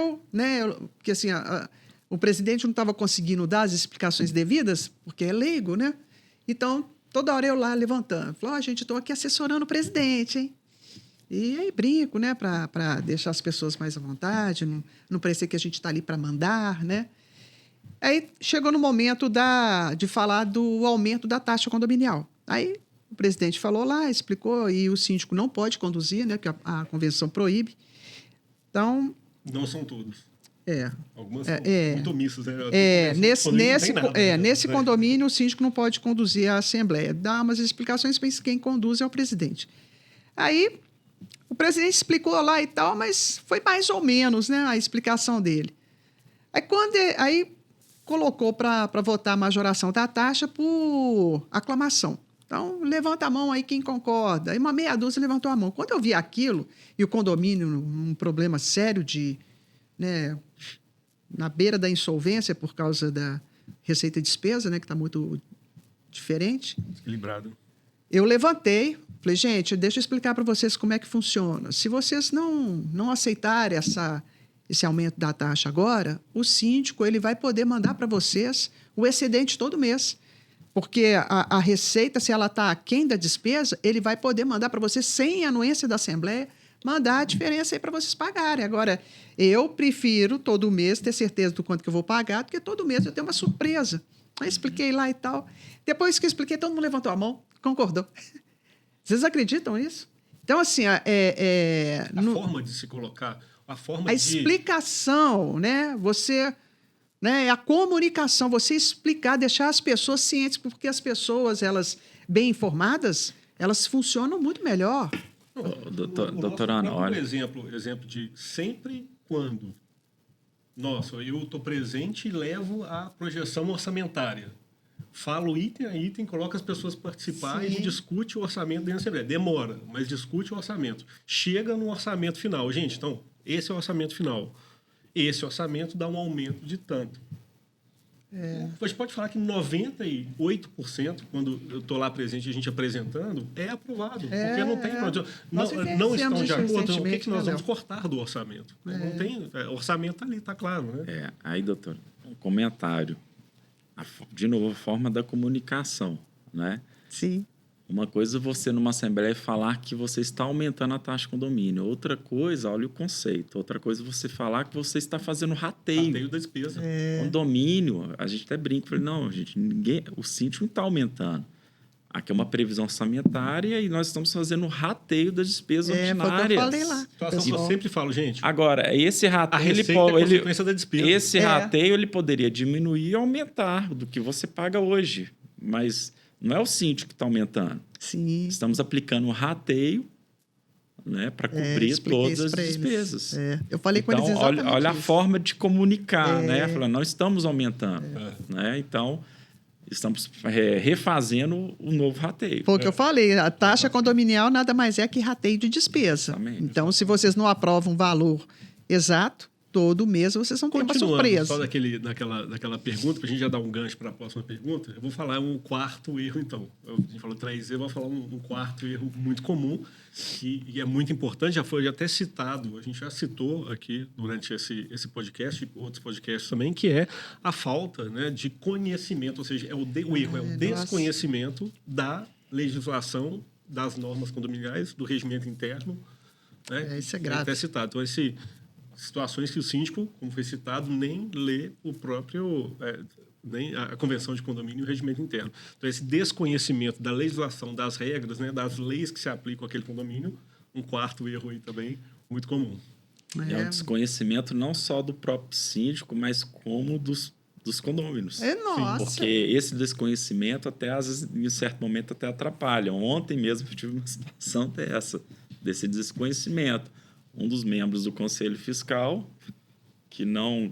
porque assim, o presidente não estava conseguindo dar as explicações devidas, porque é leigo, né? Então, toda hora eu lá levantando, falou, gente, estou aqui assessorando o presidente, hein? E aí brinco, né, para deixar as pessoas mais à vontade, não parecer que a gente está ali para mandar, né? Aí chegou no momento de falar do aumento da taxa condominial. Aí o presidente falou lá, explicou, e o síndico não pode conduzir, né, porque a convenção proíbe. Então... Não são todos. Algumas são muito omissas, né? Nesse condomínio, o síndico não pode conduzir a assembleia. Dá umas explicações, mas quem conduz é o presidente. Aí, o presidente explicou lá e tal, mas foi mais ou menos, né, a explicação dele. Aí colocou para votar a majoração da taxa por aclamação. Então, levanta a mão aí quem concorda. Aí uma meia dúzia levantou a mão. Quando eu vi aquilo, e o condomínio um problema sério na beira da insolvência por causa da receita e despesa, né, que está muito diferente. Equilibrado. eu levantei, falei, gente, deixa eu explicar para vocês como é que funciona. Se vocês não aceitarem esse aumento da taxa agora, o síndico ele vai poder mandar para vocês o excedente todo mês. Porque a receita, se ela está aquém da despesa, ele vai poder mandar para vocês, sem anuência da Assembleia, mandar a diferença aí para vocês pagarem. Agora, eu prefiro todo mês ter certeza do quanto que eu vou pagar, porque todo mês eu tenho uma surpresa. Aí expliquei lá e tal. Depois que eu expliquei, todo mundo levantou a mão, concordou. Vocês acreditam nisso? Então, assim... forma de se colocar, a forma a explicação, né? Você... Né? A comunicação, você explicar, deixar as pessoas cientes, porque as pessoas, elas bem informadas, elas funcionam muito melhor. Doutora Ana, olha... exemplo de sempre quando... Nossa, eu estou presente e levo a projeção orçamentária. Falo item a item, coloco as pessoas para participar. Sim. E a gente discute o orçamento dentro da Assembleia. Demora, mas discute o orçamento. Chega no orçamento final. Gente, então, esse é o orçamento final. Esse orçamento dá um aumento de tanto. A gente pode falar que 98%, quando eu estou lá presente e a gente apresentando, é aprovado. Porque não tem... Não estão de acordo, o que nós vamos cortar do orçamento? Não tem... orçamento ali, está claro. Né? Aí, doutor, um comentário. De novo, a forma da comunicação. Né? Sim. Uma coisa é você, numa Assembleia, falar que você está aumentando a taxa de condomínio. Outra coisa, olha o conceito. Outra coisa é você falar que você está fazendo rateio. Rateio da despesa. Condomínio, a gente até brinca. Fala, não, gente, o síndico não está aumentando. Aqui é uma previsão orçamentária e nós estamos fazendo rateio das despesas ordinárias. Eu falei lá. Situação que eu sempre falo, gente. Agora, esse rateio... A receita é consequência da despesa. Esse rateio ele poderia diminuir e aumentar do que você paga hoje. Mas... não é o síndico que está aumentando. Sim. Estamos aplicando um rateio, né, para cobrir todas as despesas. Eu falei com eles exatamente olha isso. A forma de comunicar, né? Falando, não estamos aumentando. Né? Então, estamos refazendo o novo rateio. Foi o que eu falei. A taxa condominial nada mais é que rateio de despesa. Exatamente. Então, se vocês não aprovam um valor exato, todo mês vocês vão ter uma surpresa. Só daquela pergunta, para a gente já dar um gancho para a próxima pergunta, eu vou falar um quarto erro, então. A gente falou 3 erros, eu vou falar um quarto erro muito comum, e é muito importante, já foi até citado, a gente já citou aqui durante esse podcast, e outros podcasts também, que é a falta, né, de conhecimento, ou seja, o erro é o desconhecimento da legislação, das normas condominiais, do regimento interno. Né, isso é grave. Até citado. Então, situações que o síndico, como foi citado, nem lê o próprio... nem a convenção de condomínio e o regimento interno. Então, esse desconhecimento da legislação, das regras, né, das leis que se aplicam àquele condomínio, um quarto erro aí também, muito comum. É um desconhecimento não só do próprio síndico, mas como dos condôminos. Nossa! Porque esse desconhecimento, até às vezes, em um certo momento, até atrapalha. Ontem mesmo eu tive uma situação desse desconhecimento. Um dos membros do Conselho Fiscal, que não,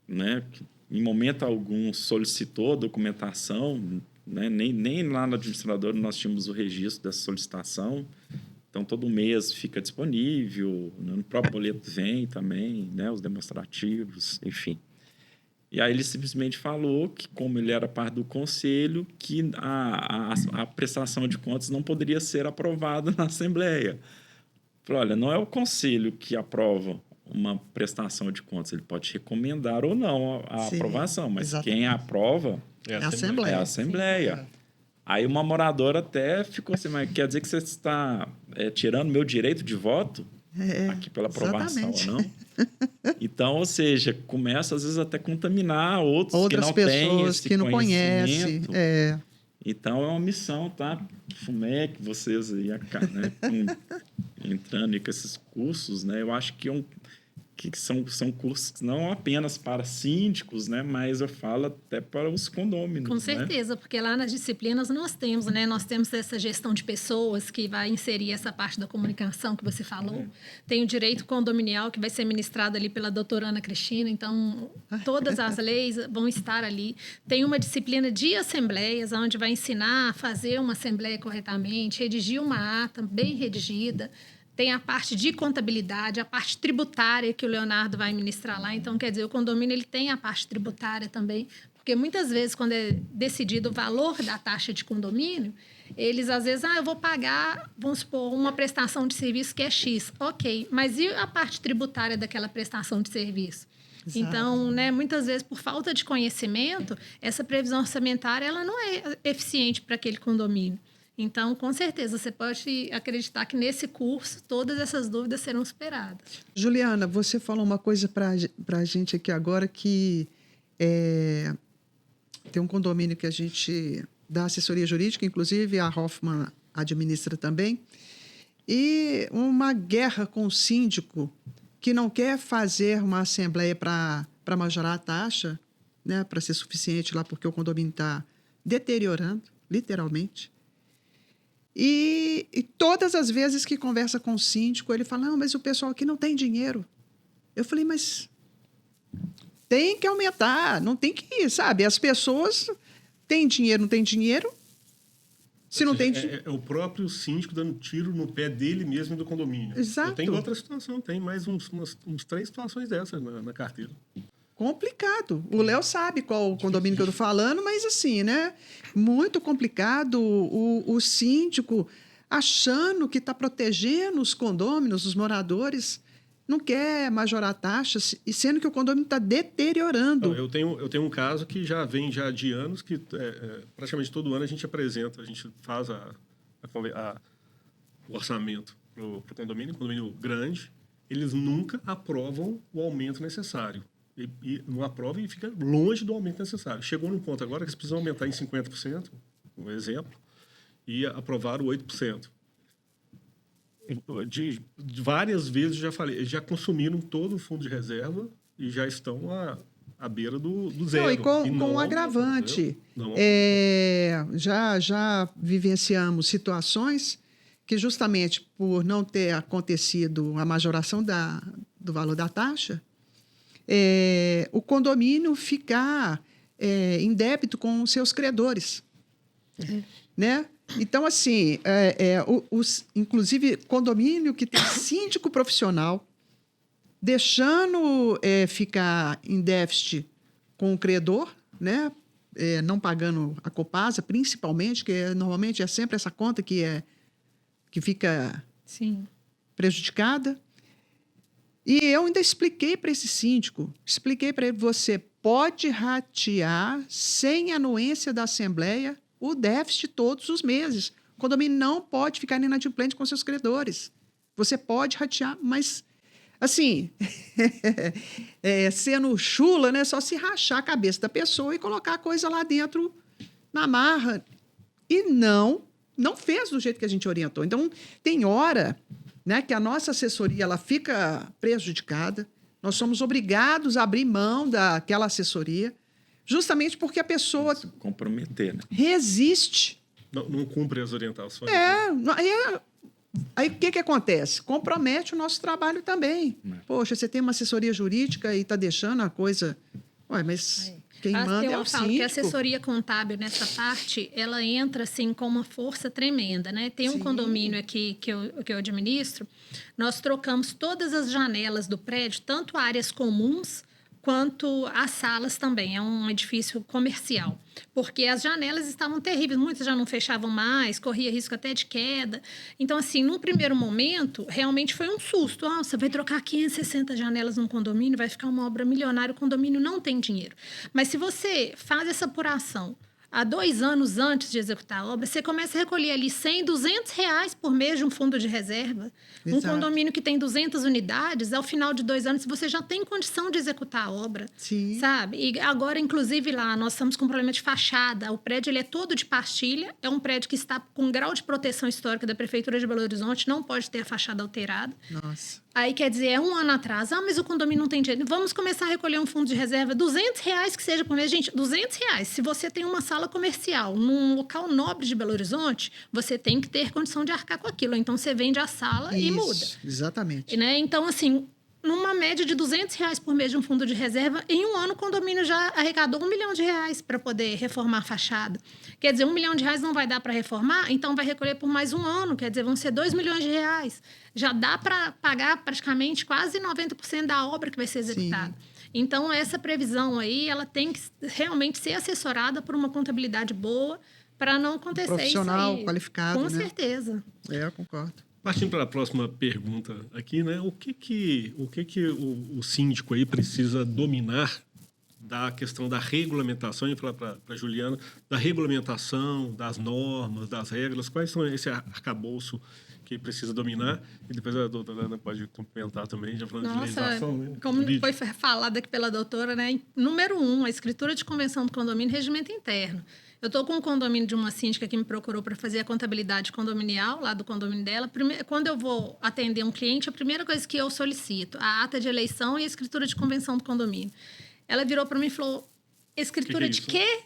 né, que em momento algum solicitou a documentação, né, nem lá no administrador nós tínhamos o registro dessa solicitação, então todo mês fica disponível, no próprio boleto vem também, né, os demonstrativos, enfim. E aí ele simplesmente falou que, como ele era parte do conselho, que a prestação de contas não poderia ser aprovada na Assembleia. Falei, olha, não é o conselho que aprova uma prestação de contas. Ele pode recomendar ou não a aprovação, mas exatamente. Quem aprova é a Assembleia. É a Assembleia. Aí uma moradora até ficou assim, mas quer dizer que você está tirando meu direito de voto aqui pela aprovação ou não? Então, ou seja, começa às vezes até a contaminar outras que não têm esse que não conhecem. Então, é uma missão, tá? FUMEC, vocês aí, né? Entrando aí com esses cursos, né? Eu acho que são cursos não apenas para síndicos, né? Mas eu falo até para os condôminos. Com certeza, né? Porque lá nas disciplinas nós temos, né? Nós temos essa gestão de pessoas que vai inserir essa parte da comunicação que você falou. Tem o direito condominial que vai ser ministrado ali pela doutora Ana Cristina. Então, todas as leis vão estar ali. Tem uma disciplina de assembleias, onde vai ensinar a fazer uma assembleia corretamente, redigir uma ata bem redigida. Tem a parte de contabilidade, a parte tributária que o Leonardo vai ministrar lá. Então, quer dizer, o condomínio ele tem a parte tributária também, porque muitas vezes, quando é decidido o valor da taxa de condomínio, Eles, às vezes, eu vou pagar, vamos supor, uma prestação de serviço que é X. Ok, mas e a parte tributária daquela prestação de serviço? Exato. Então, né, muitas vezes, por falta de conhecimento, essa previsão orçamentária ela não é eficiente para aquele condomínio. Então, com certeza, você pode acreditar que nesse curso todas essas dúvidas serão superadas. Juliana, você falou uma coisa para a gente aqui agora que tem um condomínio que a gente dá assessoria jurídica, inclusive a Hoffman administra também, e uma guerra com o síndico que não quer fazer uma assembleia para majorar a taxa, né, para ser suficiente lá, porque o condomínio está deteriorando, literalmente. E todas as vezes que conversa com o síndico, ele fala, não, mas o pessoal aqui não tem dinheiro. Eu falei, mas tem que aumentar, não tem que ir, sabe? As pessoas têm dinheiro, não tem dinheiro. Se não tem dinheiro... É o próprio síndico dando tiro no pé dele mesmo e do condomínio. Exato. Tem outra situação, tem mais uns 3 situações dessas na carteira. Complicado. O Léo sabe qual o condomínio que eu estou falando, mas assim, né? Muito complicado. O síndico achando que está protegendo os condôminos, os moradores, não quer majorar taxas, e sendo que o condomínio está deteriorando. Eu tenho um caso que já vem já de anos, que praticamente todo ano a gente apresenta, a gente faz o orçamento para o condomínio grande, eles nunca aprovam o aumento necessário. E não aprova e fica longe do aumento necessário. Chegou num ponto agora que eles precisam aumentar em 50%, um exemplo, e aprovaram 8%. De várias vezes, já falei, eles já consumiram todo o fundo de reserva e já estão à beira do zero. Não, e com um agravante. Já vivenciamos situações que, justamente por não ter acontecido a majoração do valor da taxa, o condomínio ficar em débito com os seus credores. Né? Então, assim, inclusive, condomínio que tem síndico profissional, deixando ficar em déficit com o credor, né? Não pagando a Copasa, principalmente, que normalmente é sempre essa conta que fica Sim. prejudicada. E eu ainda expliquei para esse síndico, expliquei para ele, você pode ratear sem anuência da Assembleia o déficit todos os meses. O condomínio não pode ficar inadimplente com seus credores. Você pode ratear, mas, assim, sendo chula, né, só se rachar a cabeça da pessoa e colocar a coisa lá dentro na marra. E não fez do jeito que a gente orientou. Então, tem hora, né, que a nossa assessoria ela fica prejudicada, nós somos obrigados a abrir mão daquela assessoria, justamente porque a pessoa comprometer, né? resiste. Não cumpre as orientações. Aí o que acontece? Compromete o nosso trabalho também. Poxa, você tem uma assessoria jurídica e está deixando a coisa... Ué, mas quem manda é o síndico. Eu falo que a assessoria contábil nessa parte, ela entra assim com uma força tremenda, né? Tem um condomínio aqui que eu administro, nós trocamos todas as janelas do prédio, tanto áreas comuns quanto as salas também. É um edifício comercial, porque as janelas estavam terríveis, muitas já não fechavam mais, corria risco até de queda. Então, assim, num primeiro momento, realmente foi um susto. Você vai trocar 560 janelas num condomínio, vai ficar uma obra milionária, o condomínio não tem dinheiro. Mas se você faz essa apuração há 2 anos antes de executar a obra, você começa a recolher ali 100, 200 reais por mês de um fundo de reserva. Exato. Um condomínio que tem 200 unidades, ao final de 2 anos, você já tem condição de executar a obra. Sim. Sabe? E agora, inclusive, lá, nós estamos com um problema de fachada. O prédio ele é todo de pastilha, é um prédio que está com grau de proteção histórica da Prefeitura de Belo Horizonte, não pode ter a fachada alterada. Nossa. Aí, quer dizer, é 1 ano atrás. Mas o condomínio não tem dinheiro. Vamos começar a recolher um fundo de reserva, 200 reais que seja por mês. Gente, 200 reais. Se você tem uma sala comercial num local nobre de Belo Horizonte, você tem que ter condição de arcar com aquilo. Então, você vende a sala e muda. Exatamente. Né? Então, assim, numa média de 200 reais por mês de um fundo de reserva, em 1 ano o condomínio já arrecadou 1 milhão de reais para poder reformar a fachada. Quer dizer, 1 milhão de reais não vai dar para reformar, então vai recolher por mais 1 ano, quer dizer, vão ser 2 milhões de reais. Já dá para pagar praticamente quase 90% da obra que vai ser executada. Sim. Então, essa previsão aí, ela tem que realmente ser assessorada por uma contabilidade boa, para não acontecer Profissional, isso aí. qualificado, Com né? certeza. Eu concordo. Partindo para a próxima pergunta aqui, né? O que o síndico aí precisa dominar da questão da regulamentação, e falar para a Juliana, da regulamentação, das normas, das regras, quais são esse arcabouço que precisa dominar? E depois a doutora Ana pode complementar também, já falando de Nossa, legislação, né? como Jurídica. foi falado aqui pela doutora, né? Número 1, a escritura de convenção do condomínio, regimento interno. Eu estou com um condomínio de uma síndica que me procurou para fazer a contabilidade condominial, lá do condomínio dela. Quando eu vou atender um cliente, a primeira coisa que eu solicito, a ata de eleição e a escritura de convenção do condomínio. Ela virou para mim e falou, escritura de quê?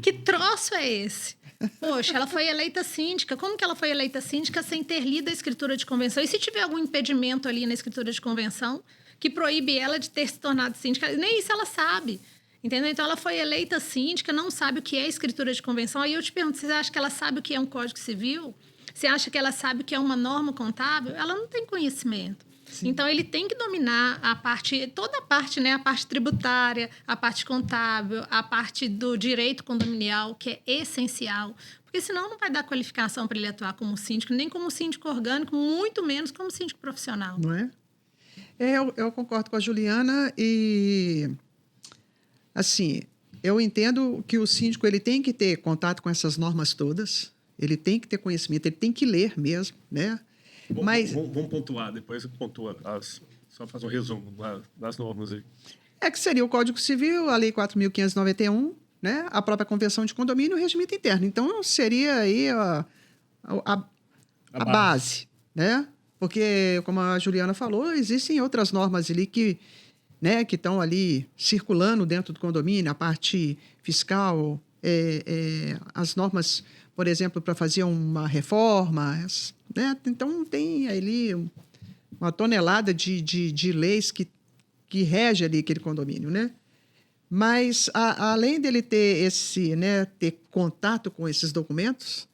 Que troço é esse? Poxa, ela foi eleita síndica. Como que ela foi eleita síndica sem ter lido a escritura de convenção? E se tiver algum impedimento ali na escritura de convenção que proíbe ela de ter se tornado síndica? Nem isso ela sabe. Entendeu? Então, ela foi eleita síndica, não sabe o que é escritura de convenção. Aí eu te pergunto, você acha que ela sabe o que é um código civil? Você acha que ela sabe o que é uma norma contábil? Ela não tem conhecimento. Sim. Então, ele tem que dominar toda a parte, né? A parte tributária, a parte contábil, a parte do direito condominial, que é essencial. Porque senão não vai dar qualificação para ele atuar como síndico, nem como síndico orgânico, muito menos como síndico profissional. Não é? Eu concordo com a Juliana e, assim, eu entendo que o síndico ele tem que ter contato com essas normas todas, ele tem que ter conhecimento, ele tem que ler mesmo, né? Vamos pontuar, depois pontua. Só fazer um resumo das normas aí. É que seria o Código Civil, a Lei 4.591, né? A própria Convenção de Condomínio e o regimento interno. Então, seria aí a base, né? Porque, como a Juliana falou, existem outras normas ali que estão ali circulando dentro do condomínio, a parte fiscal, as normas, por exemplo, para fazer uma reforma, né? Então, tem ali uma tonelada de leis que rege ali aquele condomínio, né? Mas, além dele ter ter contato com esses documentos,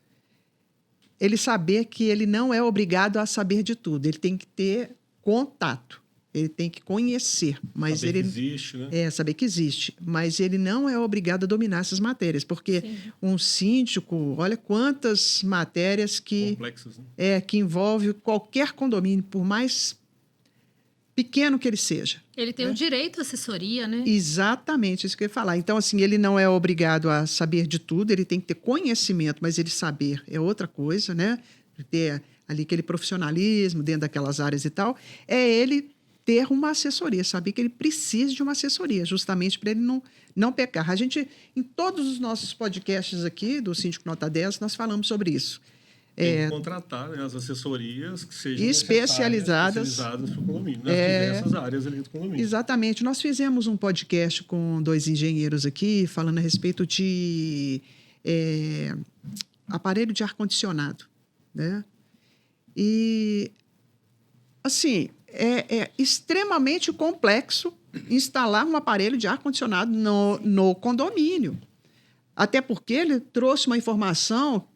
ele saber que ele não é obrigado a saber de tudo. Ele tem que ter contato. Ele tem que conhecer. Mas saber que existe, né? Saber que existe. Mas ele não é obrigado a dominar essas matérias. Porque Sim. um síndico, olha quantas matérias complexas, né? Que envolve qualquer condomínio, por mais pequeno que ele seja. Ele tem o direito à assessoria, né? Exatamente, isso que eu ia falar. Então, assim, ele não é obrigado a saber de tudo, ele tem que ter conhecimento, mas ele saber é outra coisa, né? Ter ali aquele profissionalismo dentro daquelas áreas e tal, é ele ter uma assessoria, saber que ele precisa de uma assessoria, justamente para ele não pecar. A gente, em todos os nossos podcasts aqui do Síndico Nota 10, nós falamos sobre isso. Tem que contratar, né, as assessorias que sejam especializadas para o condomínio, nas diversas áreas ali do condomínio. Exatamente. Nós fizemos um podcast com 2 engenheiros aqui, falando a respeito de aparelho de ar-condicionado, né? E, assim, é extremamente complexo instalar um aparelho de ar-condicionado no condomínio. Até porque ele trouxe uma informação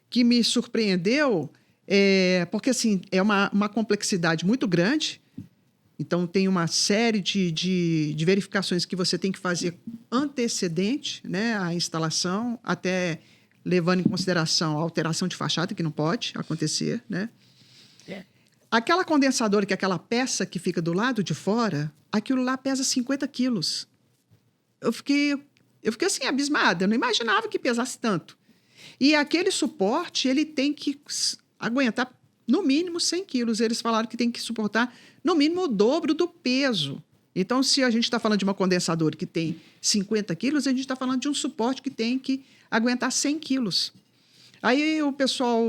que me surpreendeu, porque assim, é uma complexidade muito grande, então tem uma série de verificações que você tem que fazer antecedente, né, à instalação, até levando em consideração a alteração de fachada, que não pode acontecer, né? Aquela condensadora, que é aquela peça que fica do lado de fora, aquilo lá pesa 50 quilos. Eu fiquei assim, abismada, eu não imaginava que pesasse tanto. E aquele suporte, ele tem que aguentar, no mínimo, 100 quilos. Eles falaram que tem que suportar, no mínimo, o dobro do peso. Então, se a gente está falando de uma condensadora que tem 50 quilos, a gente está falando de um suporte que tem que aguentar 100 quilos. Aí o pessoal,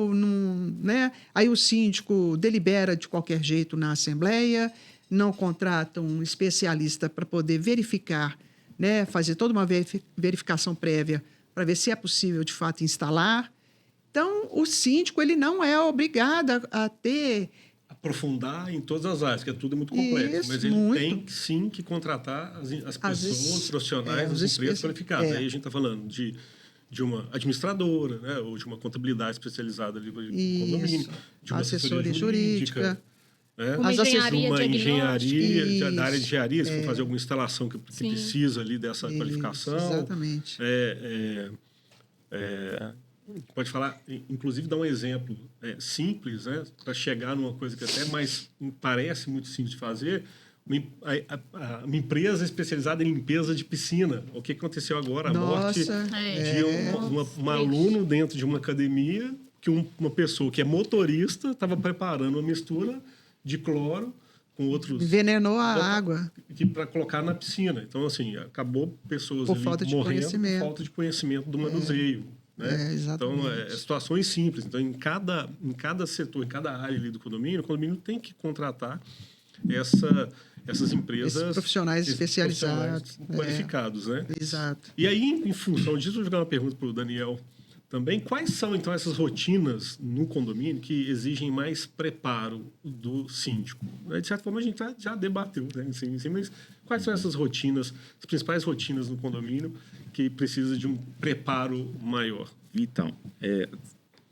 aí o síndico delibera de qualquer jeito na assembleia, não contrata um especialista para poder verificar, né, fazer toda uma verificação prévia para ver se é possível, de fato, instalar. Então, o síndico ele não é obrigado a ter... aprofundar em todas as áreas, que tudo é muito complexo. Isso, mas ele muito. tem, sim, que contratar as pessoas, os profissionais, as empresas qualificadas. Aí a gente está falando de uma administradora, né, ou de uma contabilidade especializada ali no condomínio, de uma assessoria jurídica, né? Uma engenharia da área de engenharia, se for fazer alguma instalação que precisa ali dessa qualificação. Exatamente. pode falar, inclusive dar um exemplo simples, né, para chegar numa coisa que até mais parece muito simples de fazer. Uma empresa especializada em limpeza de piscina. O que aconteceu agora? A morte de um aluno dentro de uma academia, que uma pessoa que é motorista estava preparando uma mistura de cloro com outros... Envenenou a água. Para colocar na piscina. Então, assim, acabou pessoas por falta de morrendo conhecimento. por falta de conhecimento do manuseio. Né? Exatamente. Então, situações simples. Então, em cada setor, em cada área ali do condomínio, o condomínio tem que contratar essas empresas... Esses profissionais especializados. Qualificados, né? Exato. E aí, em função disso, eu vou jogar uma pergunta para o Daniel também. Quais são, então, essas rotinas no condomínio que exigem mais preparo do síndico? De certa forma, a gente já debateu, né? Mas quais são essas rotinas, as principais rotinas no condomínio que precisam de um preparo maior? Então,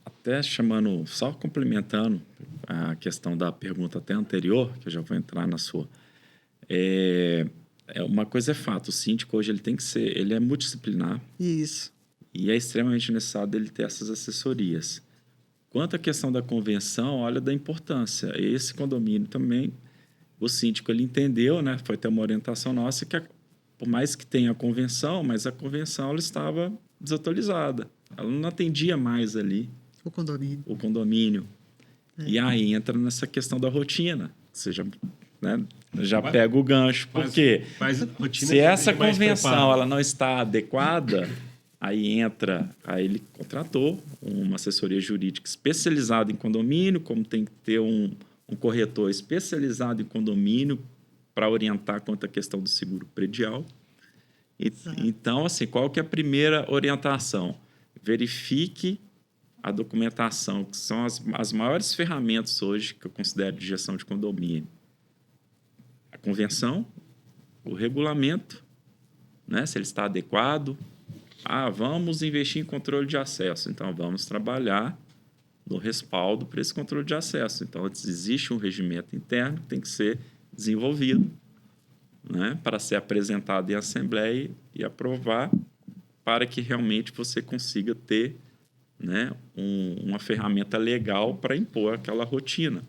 até chamando, só complementando a questão da pergunta até anterior, que eu já vou entrar na sua, uma coisa é fato, o síndico hoje ele é multidisciplinar. Isso. E é extremamente necessário ele ter essas assessorias. Quanto à questão da convenção, olha da importância. Esse condomínio também, o síndico ele entendeu, né? Foi ter uma orientação nossa que, por mais que tenha a convenção, mas a convenção ela estava desatualizada. Ela não atendia mais ali o condomínio. E aí entra nessa questão da rotina. Ou seja, né? Já pega o gancho. Porque se essa convenção ela não está adequada... Aí ele contratou uma assessoria jurídica especializada em condomínio, como tem que ter um corretor especializado em condomínio para orientar quanto à questão do seguro predial. Então, assim, qual que é a primeira orientação? Verifique a documentação, que são as maiores ferramentas hoje que eu considero de gestão de condomínio. A convenção, o regulamento, né, se ele está adequado. Vamos investir em controle de acesso. Então, vamos trabalhar no respaldo para esse controle de acesso. Então, existe um regimento interno que tem que ser desenvolvido, né, para ser apresentado em assembleia e aprovar para que realmente você consiga ter, né, uma ferramenta legal para impor aquela rotina.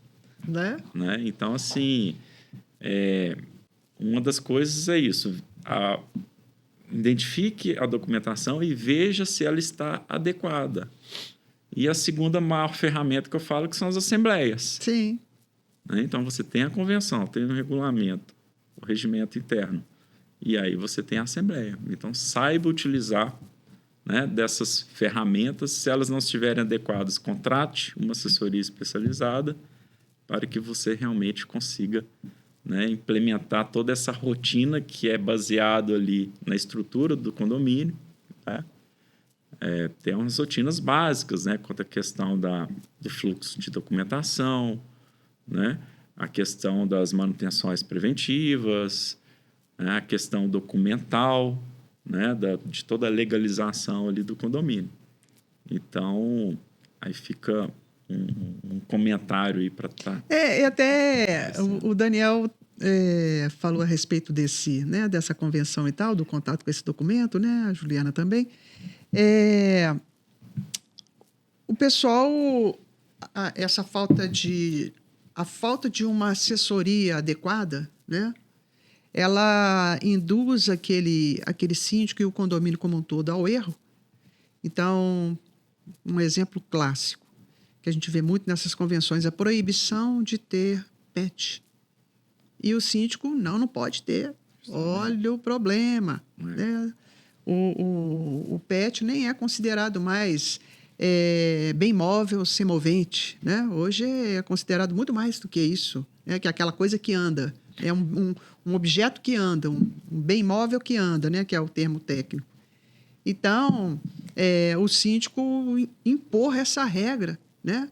Né? Então, assim, uma das coisas é isso. Identifique a documentação e veja se ela está adequada. E a segunda maior ferramenta que eu falo que são as assembleias. Sim. Então, você tem a convenção, tem o regulamento, o regimento interno. E aí você tem a assembleia. Então, saiba utilizar, né, dessas ferramentas. Se elas não estiverem adequadas, contrate uma assessoria especializada para que você realmente consiga, né, implementar toda essa rotina que é baseado ali na estrutura do condomínio. Tá? Tem umas rotinas básicas, né, quanto à questão do fluxo de documentação, né, a questão das manutenções preventivas, né, a questão documental, né, de toda a legalização ali do condomínio. Então, aí fica um comentário aí para estar... Até o Daniel falou a respeito dessa convenção e tal, do contato com esse documento, né? A Juliana também. O pessoal, a falta de uma assessoria adequada, né? Ela induz aquele síndico e o condomínio como um todo ao erro. Então, um exemplo clássico que a gente vê muito nessas convenções é a proibição de ter pet. E o síndico não pode ter. Olha o problema. Né? O pet nem é considerado mais bem móvel semovente. Né? Hoje é considerado muito mais do que isso, né? Que é aquela coisa que anda. É um objeto que anda, um bem móvel que anda, né? Que é o termo técnico. Então, o síndico impor essa regra, né?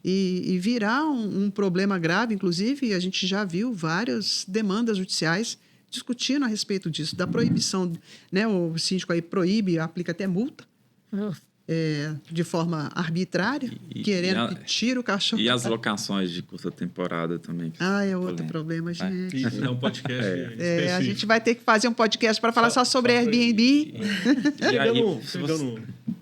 E virar um problema grave. Inclusive, a gente já viu várias demandas judiciais discutindo a respeito disso, da proibição, né? O síndico aí proíbe, aplica até multa, de forma arbitrária, querendo que tire o cachorro. E as locações de curta temporada também. É outro problema, gente. Isso, é um podcast específico. A gente vai ter que fazer um podcast para falar só sobre Airbnb.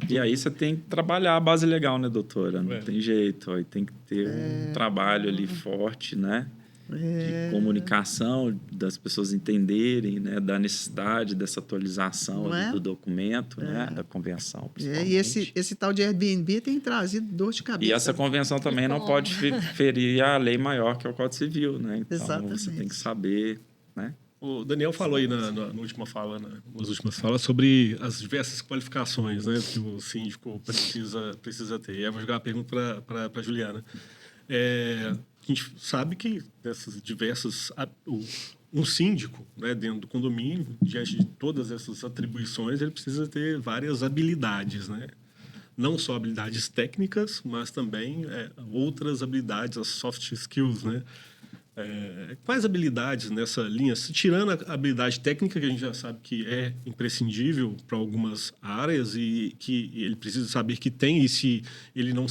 E aí você tem que trabalhar a base legal, né, doutora? Não É. tem jeito. Aí tem que ter um trabalho ali forte, né? De comunicação, das pessoas entenderem, né? Da necessidade dessa atualização Não ali é? do documento, né? Da convenção, E principalmente. esse tal de Airbnb tem trazido dor de cabeça. E essa convenção também não pode ferir a lei maior, que é o Código Civil, né? Então, Exatamente. você tem que saber, né? O Daniel falou aí nas últimas falas sobre as diversas qualificações, né, que o síndico precisa ter. Eu vou jogar a pergunta para a Juliana. A gente sabe que dessas diversas... Um síndico, né, dentro do condomínio, diante de todas essas atribuições, ele precisa ter várias habilidades, né? Não só habilidades técnicas, mas também outras habilidades, as soft skills, né? Quais habilidades nessa linha, tirando a habilidade técnica, que a gente já sabe que é imprescindível para algumas áreas e que ele precisa saber que tem, e se ele não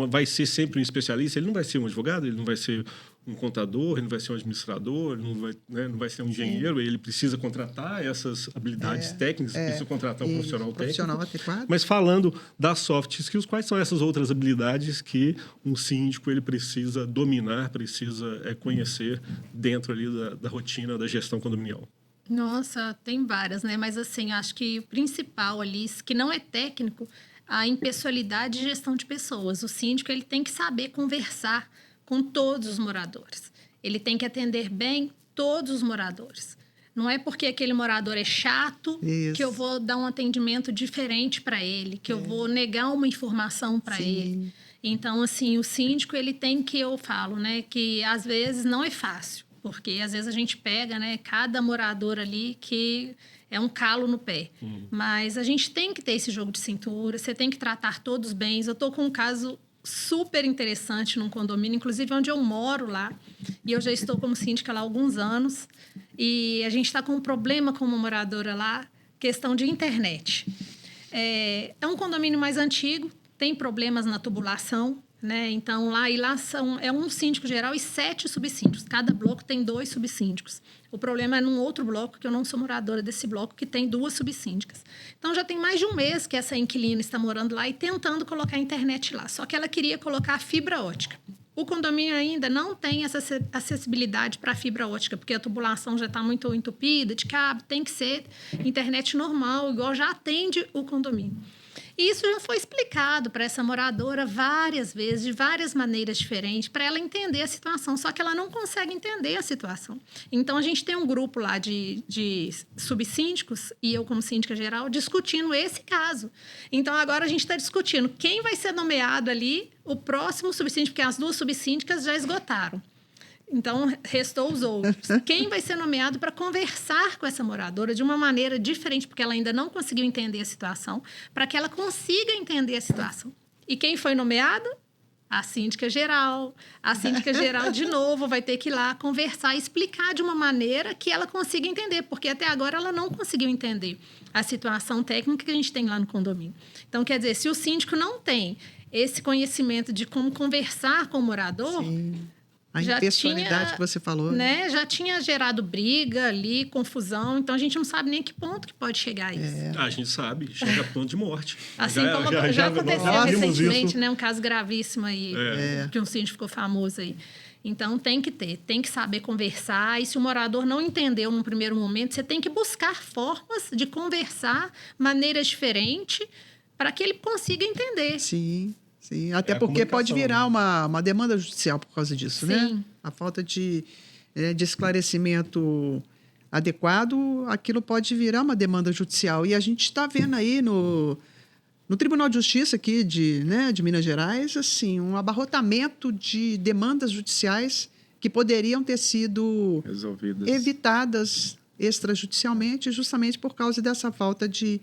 vai ser sempre um especialista, ele não vai ser um advogado, ele não vai ser um contador, ele não vai ser um administrador, ele não vai ser um engenheiro, ele precisa contratar essas habilidades técnicas, precisa contratar um profissional técnico. Adequado. Mas falando das soft skills, quais são essas outras habilidades que um síndico ele precisa dominar, precisa conhecer dentro ali da rotina da gestão condominial? Nossa, tem várias, né? Mas assim, acho que o principal ali, que não é técnico, a impessoalidade e gestão de pessoas. O síndico ele tem que saber conversar com todos os moradores. Ele tem que atender bem todos os moradores. Não é porque aquele morador é chato que eu vou dar um atendimento diferente para ele, que eu vou negar uma informação para ele. Então, assim, o síndico, ele tem que, eu falo, né, que às vezes não é fácil, porque às vezes a gente pega, né, cada morador ali que é um calo no pé. Mas a gente tem que ter esse jogo de cintura, você tem que tratar todos bem. Eu estou com um caso super interessante num condomínio, inclusive onde eu moro lá, e eu já estou como síndica lá há alguns anos, e a gente está com um problema com uma moradora lá, questão de internet. É um condomínio mais antigo, tem problemas na tubulação, né? Então, lá é um síndico geral e 7 subsíndicos. Cada bloco tem 2 subsíndicos. O problema é num outro bloco, que eu não sou moradora desse bloco, que tem 2 subsíndicas. Então, já tem mais de um mês que essa inquilina está morando lá e tentando colocar a internet lá. Só que ela queria colocar a fibra ótica. O condomínio ainda não tem essa acessibilidade para a fibra ótica, porque a tubulação já está muito entupida de cabo. Tem que ser internet normal, igual já atende o condomínio. E isso já foi explicado para essa moradora várias vezes, de várias maneiras diferentes, para ela entender a situação, só que ela não consegue entender a situação. Então, a gente tem um grupo lá de subsíndicos, e eu como síndica geral, discutindo esse caso. Então, agora a gente está discutindo quem vai ser nomeado ali, o próximo subsíndico, porque as 2 subsíndicas já esgotaram. Então, restou os outros. Quem vai ser nomeado para conversar com essa moradora de uma maneira diferente, porque ela ainda não conseguiu entender a situação, para que ela consiga entender a situação. E quem foi nomeado? A síndica geral. A síndica geral, de novo, vai ter que ir lá conversar e explicar de uma maneira que ela consiga entender, porque até agora ela não conseguiu entender a situação técnica que a gente tem lá no condomínio. Então, quer dizer, se o síndico não tem esse conhecimento de como conversar com o morador... A impessoalidade que você falou. Né? Já tinha gerado briga ali, confusão. Então, a gente não sabe nem que ponto que pode chegar isso. A gente sabe, chega a ponto de morte. Assim como já aconteceu recentemente, né? Um caso gravíssimo aí, que um síndico ficou famoso aí. Então, tem que saber conversar. E se o morador não entendeu num primeiro momento, você tem que buscar formas de conversar, maneiras diferentes, para que ele consiga entender. Sim. Sim, até porque pode virar uma demanda judicial por causa disso, né? A falta de esclarecimento adequado, aquilo pode virar uma demanda judicial. E a gente está vendo aí no Tribunal de Justiça aqui de Minas Gerais, assim, um abarrotamento de demandas judiciais que poderiam ter sido evitadas extrajudicialmente, justamente por causa dessa falta de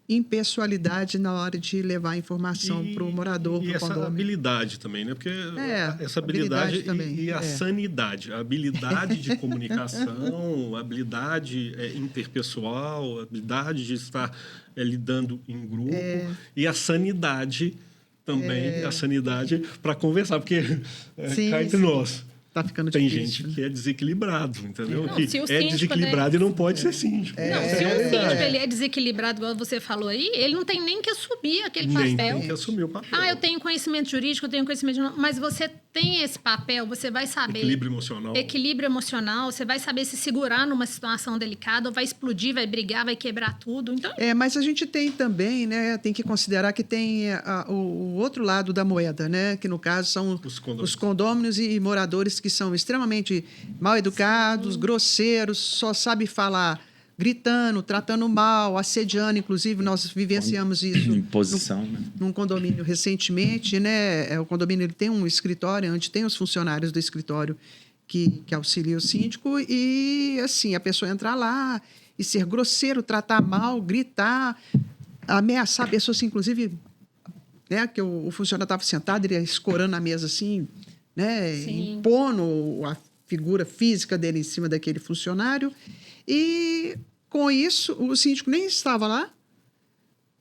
impessoalidade na hora de levar a informação para o morador. E essa habilidade também, né? Porque essa habilidade e a sanidade. A habilidade de comunicação, a habilidade interpessoal, a habilidade de estar lidando em grupo e a sanidade também, a sanidade para conversar, porque cá entre nós. tá ficando Tem difícil. gente né? que é desequilibrado, entendeu? Não, que se o é síndico, desequilibrado e não pode ser síndico. Não, se o síndico ele é desequilibrado, igual você falou aí, ele não tem nem que assumir aquele Nem papel. tem que assumir o papel. Eu tenho conhecimento jurídico, eu tenho conhecimento... Mas você tem esse papel, você vai saber... Equilíbrio emocional, você vai saber se segurar numa situação delicada, ou vai explodir, vai brigar, vai quebrar tudo. Então, Mas a gente tem também, né? Tem que considerar que tem o outro lado da moeda, né? Que no caso são os condôminos e moradores que são extremamente mal educados, grosseiros, só sabe falar gritando, tratando mal, assediando. Inclusive, nós vivenciamos isso Imposição, né? num condomínio recentemente, né? O condomínio ele tem um escritório onde tem os funcionários do escritório que auxiliam o síndico e, assim, a pessoa entrar lá e ser grosseiro, tratar mal, gritar, ameaçar a pessoa, assim, inclusive, né? Que o funcionário estava sentado, ele ia escorando na mesa, assim, né? Sim. Impondo a figura física dele em cima daquele funcionário. E, com isso, o síndico nem estava lá,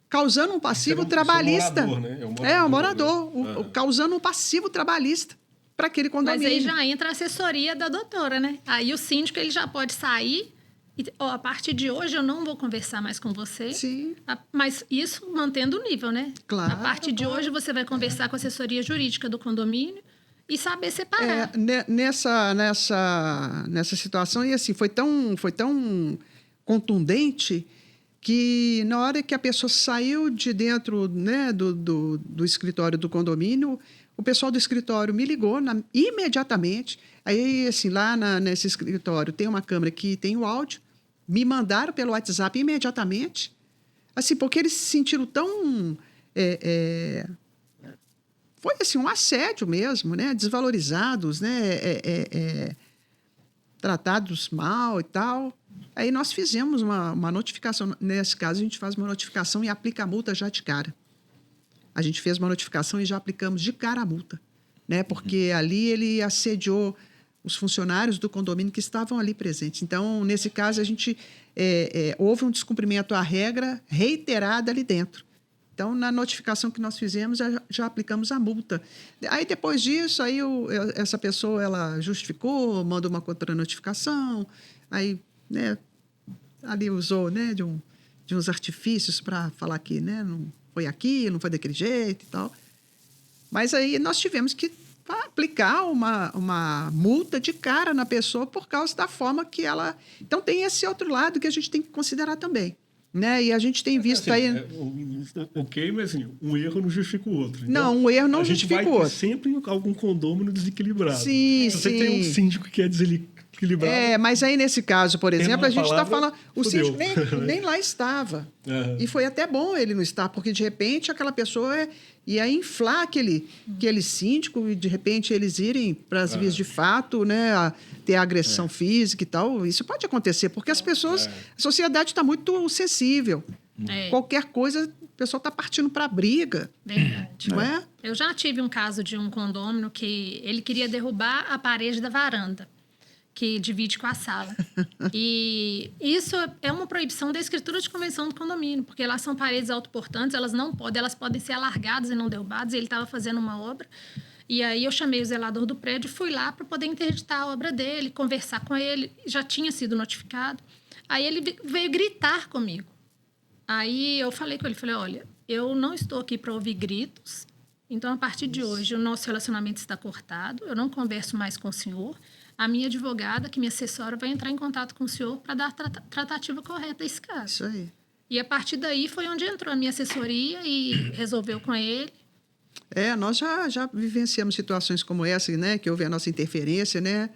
causando um passivo trabalhista. Morador, né? É o morador, causando um passivo trabalhista para aquele condomínio. mas aí já entra a assessoria da doutora, né? Aí o síndico ele já pode sair e, a partir de hoje eu não vou conversar mais com você. Sim. Mas isso mantendo o nível, né? Claro, A partir de hoje você vai conversar com a assessoria jurídica do condomínio e saber separar. Nessa situação, e assim, foi tão contundente que na hora que a pessoa saiu de dentro, né, do escritório do condomínio, o pessoal do escritório me ligou imediatamente. Aí, assim, lá nesse escritório tem uma câmera que tem o áudio, me mandaram pelo WhatsApp imediatamente, assim, porque eles se sentiram tão... foi assim, um assédio mesmo, né? Desvalorizados, né? Tratados mal e tal. Aí nós fizemos uma notificação. Nesse caso, a gente faz uma notificação e aplica a multa já de cara. A gente fez uma notificação e já aplicamos de cara a multa, né? Porque ali ele assediou os funcionários do condomínio que estavam ali presentes. Então, nesse caso, a gente houve um descumprimento à regra reiterada ali dentro. Então, na notificação que nós fizemos, já aplicamos a multa. Aí, depois disso, aí essa pessoa ela justificou, mandou uma contra-notificação, aí, né, ali usou, né, de uns artifícios para falar que, né, não foi aqui, não foi daquele jeito e tal. Mas aí nós tivemos que aplicar uma multa de cara na pessoa por causa da forma que ela... Então, tem esse outro lado que a gente tem que considerar também. Né? E a gente tem visto assim, aí... Ok, mas assim, um erro não justifica o outro. Então, não, um erro não justifica o outro. A gente vai ter sempre algum condômino desequilibrado. Sim, Se você tem um síndico que é desequilibrado... mas aí nesse caso, por exemplo, a gente está falando... O fudeu. síndico nem lá estava. E foi até bom ele não estar, porque de repente aquela pessoa ia inflar aquele síndico e de repente eles irem para as vias de fato, né, ter agressão física e tal. Isso pode acontecer, porque as pessoas... A sociedade está muito sensível. Qualquer coisa, o pessoal está partindo para a briga. Verdade. Não é? Eu já tive um caso de um condômino que ele queria derrubar a parede da varanda, que divide com a sala. E isso é uma proibição da escritura de convenção do condomínio, porque lá são paredes autoportantes, elas podem ser alargadas e não derrubadas, e ele estava fazendo uma obra. E aí eu chamei o zelador do prédio e fui lá para poder interditar a obra dele, conversar com ele, já tinha sido notificado. Aí ele veio gritar comigo. Aí eu falei com ele, olha, eu não estou aqui para ouvir gritos, então a partir de hoje o nosso relacionamento está cortado, eu não converso mais com o senhor. A minha advogada, que me assessora, vai entrar em contato com o senhor para dar a tratativa correta a esse caso. Isso aí. E a partir daí foi onde entrou a minha assessoria e resolveu com ele. Nós já vivenciamos situações como essa, né? Que houve a nossa interferência, né?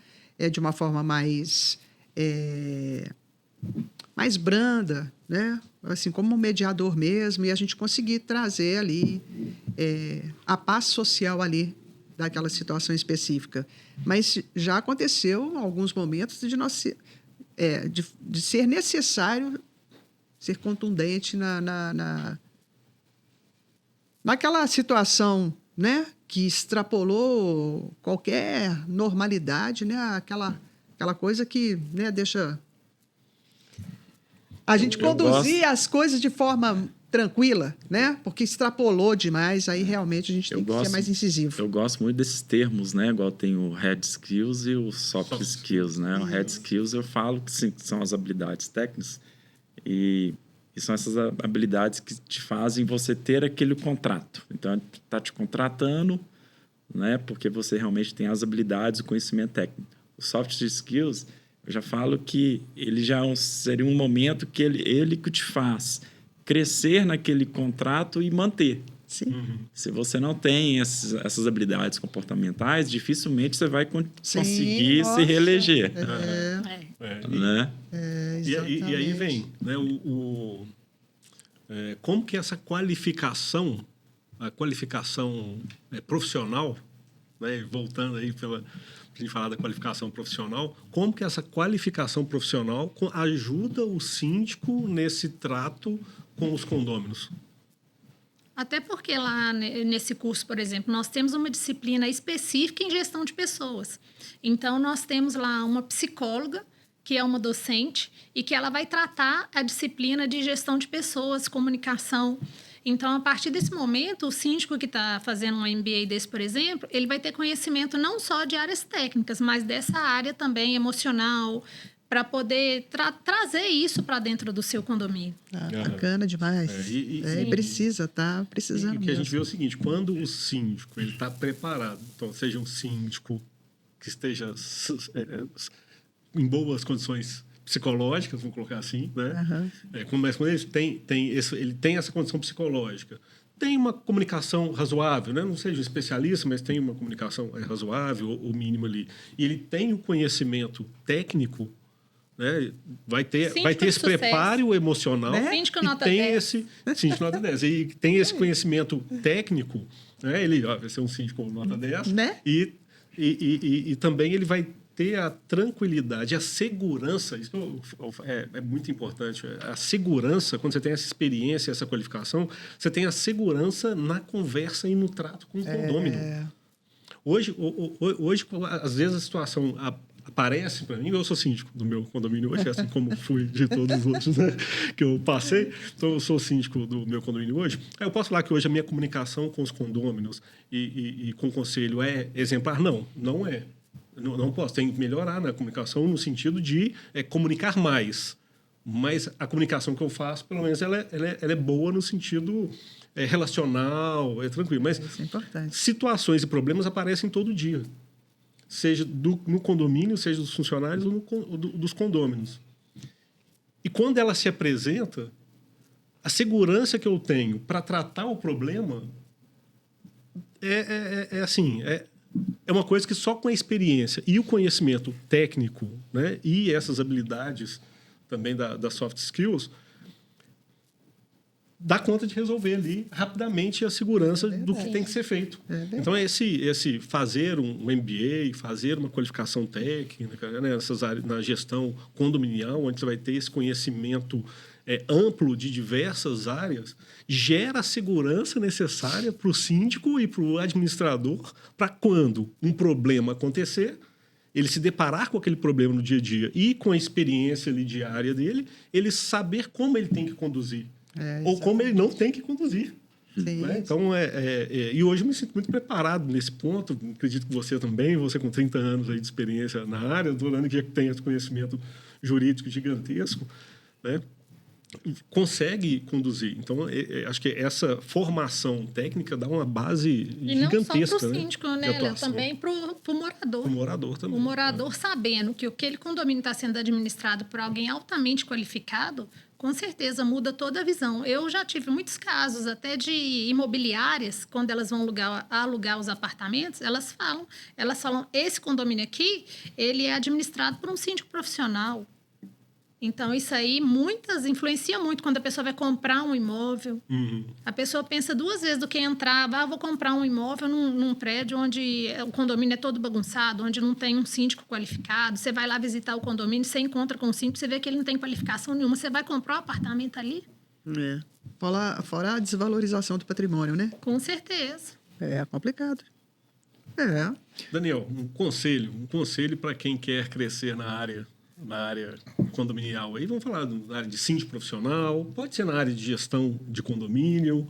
De uma forma mais branda, né? Assim, como um mediador mesmo, e a gente conseguir trazer ali a paz social ali daquela situação específica. Mas já aconteceu em alguns momentos de ser necessário ser contundente naquela situação, né, que extrapolou qualquer normalidade, né, aquela coisa que, né, deixa a gente conduzir as coisas de forma tranquila, né? Porque extrapolou demais, aí realmente a gente Eu tem que ser gosto- mais incisivo. Eu gosto muito desses termos, né? Igual tem o hard skills e o soft skills, né? O hard skills eu falo que sim, que são as habilidades técnicas e são essas habilidades que te fazem você ter aquele contrato. Então, tá te contratando, né? Porque você realmente tem as habilidades, o conhecimento técnico. Os soft skills, eu já falo que ele já seria um momento que ele que te faz crescer naquele contrato e manter. Sim. Se você não tem essas habilidades comportamentais, dificilmente você vai conseguir nossa. se reeleger. Né? E aí vem, né, como que essa qualificação, a qualificação profissional, né, voltando aí para a gente falar da qualificação profissional, como que essa qualificação profissional ajuda o síndico nesse trato com os condôminos? Até porque lá nesse curso, por exemplo, nós temos uma disciplina específica em gestão de pessoas. Então, nós temos lá uma psicóloga, que é uma docente, e que ela vai tratar a disciplina de gestão de pessoas, comunicação. Então, a partir desse momento, o síndico que está fazendo um MBA desse, por exemplo, ele vai ter conhecimento não só de áreas técnicas, mas dessa área também emocional, para poder trazer isso para dentro do seu condomínio. Bacana demais. E precisa, tá precisando. E o que a gente vê é o seguinte, quando o síndico está preparado, então seja um síndico que esteja em boas condições psicológicas, vamos colocar assim, né? Mas quando ele tem essa condição psicológica, tem uma comunicação razoável, né? Não seja um especialista, mas tem uma comunicação razoável, ou mínima ali. E ele tem o conhecimento técnico, né? Vai ter esse preparo emocional, Síndico e nota tem 10. síndico nota 10. E tem esse conhecimento técnico, né? Ele vai ser um síndico nota 10, né? E também ele vai ter a tranquilidade, a segurança, isso é muito importante, a segurança, quando você tem essa experiência, essa qualificação, você tem a segurança na conversa e no trato com o condômino. Hoje, às vezes a situação aparece para mim, eu sou síndico do meu condomínio hoje, assim como fui de todos os outros, né, que eu passei, então eu sou síndico do meu condomínio hoje. Aí eu posso falar que hoje a minha comunicação com os condôminos e com o conselho é exemplar? Não é. Não posso, tem que melhorar na comunicação no sentido de comunicar mais. Mas a comunicação que eu faço, pelo menos, ela é boa no sentido relacional, é tranquilo. Mas Isso é importante. situações e problemas aparecem todo dia. Seja no condomínio, seja dos funcionários ou dos condôminos. E quando ela se apresenta, a segurança que eu tenho para tratar o problema é uma coisa que só com a experiência e o conhecimento técnico, né, e essas habilidades também da soft skills, dá conta de resolver ali rapidamente a segurança do que tem que ser feito. Então, esse fazer um MBA, fazer uma qualificação técnica, né, nessas áreas, na gestão condominial, onde você vai ter esse conhecimento amplo de diversas áreas, gera a segurança necessária para o síndico e para o administrador para quando um problema acontecer, ele se deparar com aquele problema no dia a dia e com a experiência ali diária dele, ele saber como ele tem que conduzir ou como ele não tem que conduzir. Né? Então, e hoje eu me sinto muito preparado nesse ponto, acredito que você também, você com 30 anos aí de experiência na área, Dorane que tem esse conhecimento jurídico gigantesco, né? Consegue conduzir. Então, acho que essa formação técnica dá uma base gigantesca. E não só para o síndico, de né, Léo? atuação. Também para o morador. O morador também. O morador sabendo que aquele condomínio está sendo administrado por alguém altamente qualificado, com certeza muda toda a visão. Eu já tive muitos casos até de imobiliárias, quando elas vão alugar os apartamentos, elas falam, esse condomínio aqui, ele é administrado por um síndico profissional. Então, isso aí influencia muito quando a pessoa vai comprar um imóvel. A pessoa pensa duas vezes do que entrar. Vou comprar um imóvel num prédio onde o condomínio é todo bagunçado, onde não tem um síndico qualificado. Você vai lá visitar o condomínio, você encontra com o síndico, você vê que ele não tem qualificação nenhuma. Você vai comprar um apartamento ali? Fora a desvalorização do patrimônio, né? Com certeza. É complicado. Daniel, um conselho para quem quer crescer na área na área condominial aí, vamos falar na área de síndico profissional, pode ser na área de gestão de condomínio,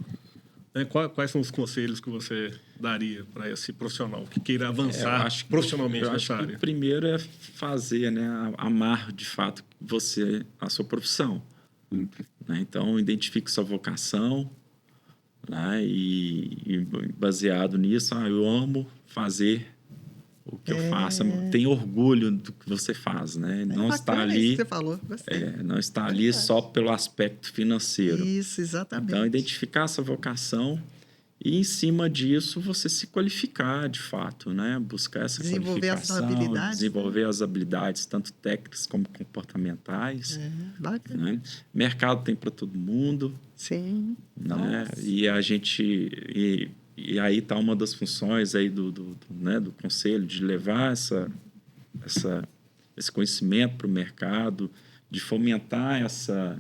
né? Quais são os conselhos que você daria para esse profissional que queira avançar profissionalmente nessa área? O primeiro é fazer, né, amar de fato a sua profissão. Né? Então, identifique sua vocação, né? E baseado nisso, eu amo fazer o que eu faço, tem orgulho do que você faz, né? Não está ali, que você falou. não está ali só pelo aspecto financeiro. Isso, exatamente. Então, identificar essa vocação e, em cima disso, você se qualificar de fato, né? Buscar essa qualificação, desenvolver as habilidades, tanto técnicas como comportamentais. Bacana. Né? Mercado tem para todo mundo. Sim. Né? E a gente... E aí está uma das funções aí do conselho, de levar esse conhecimento para o mercado, de fomentar essa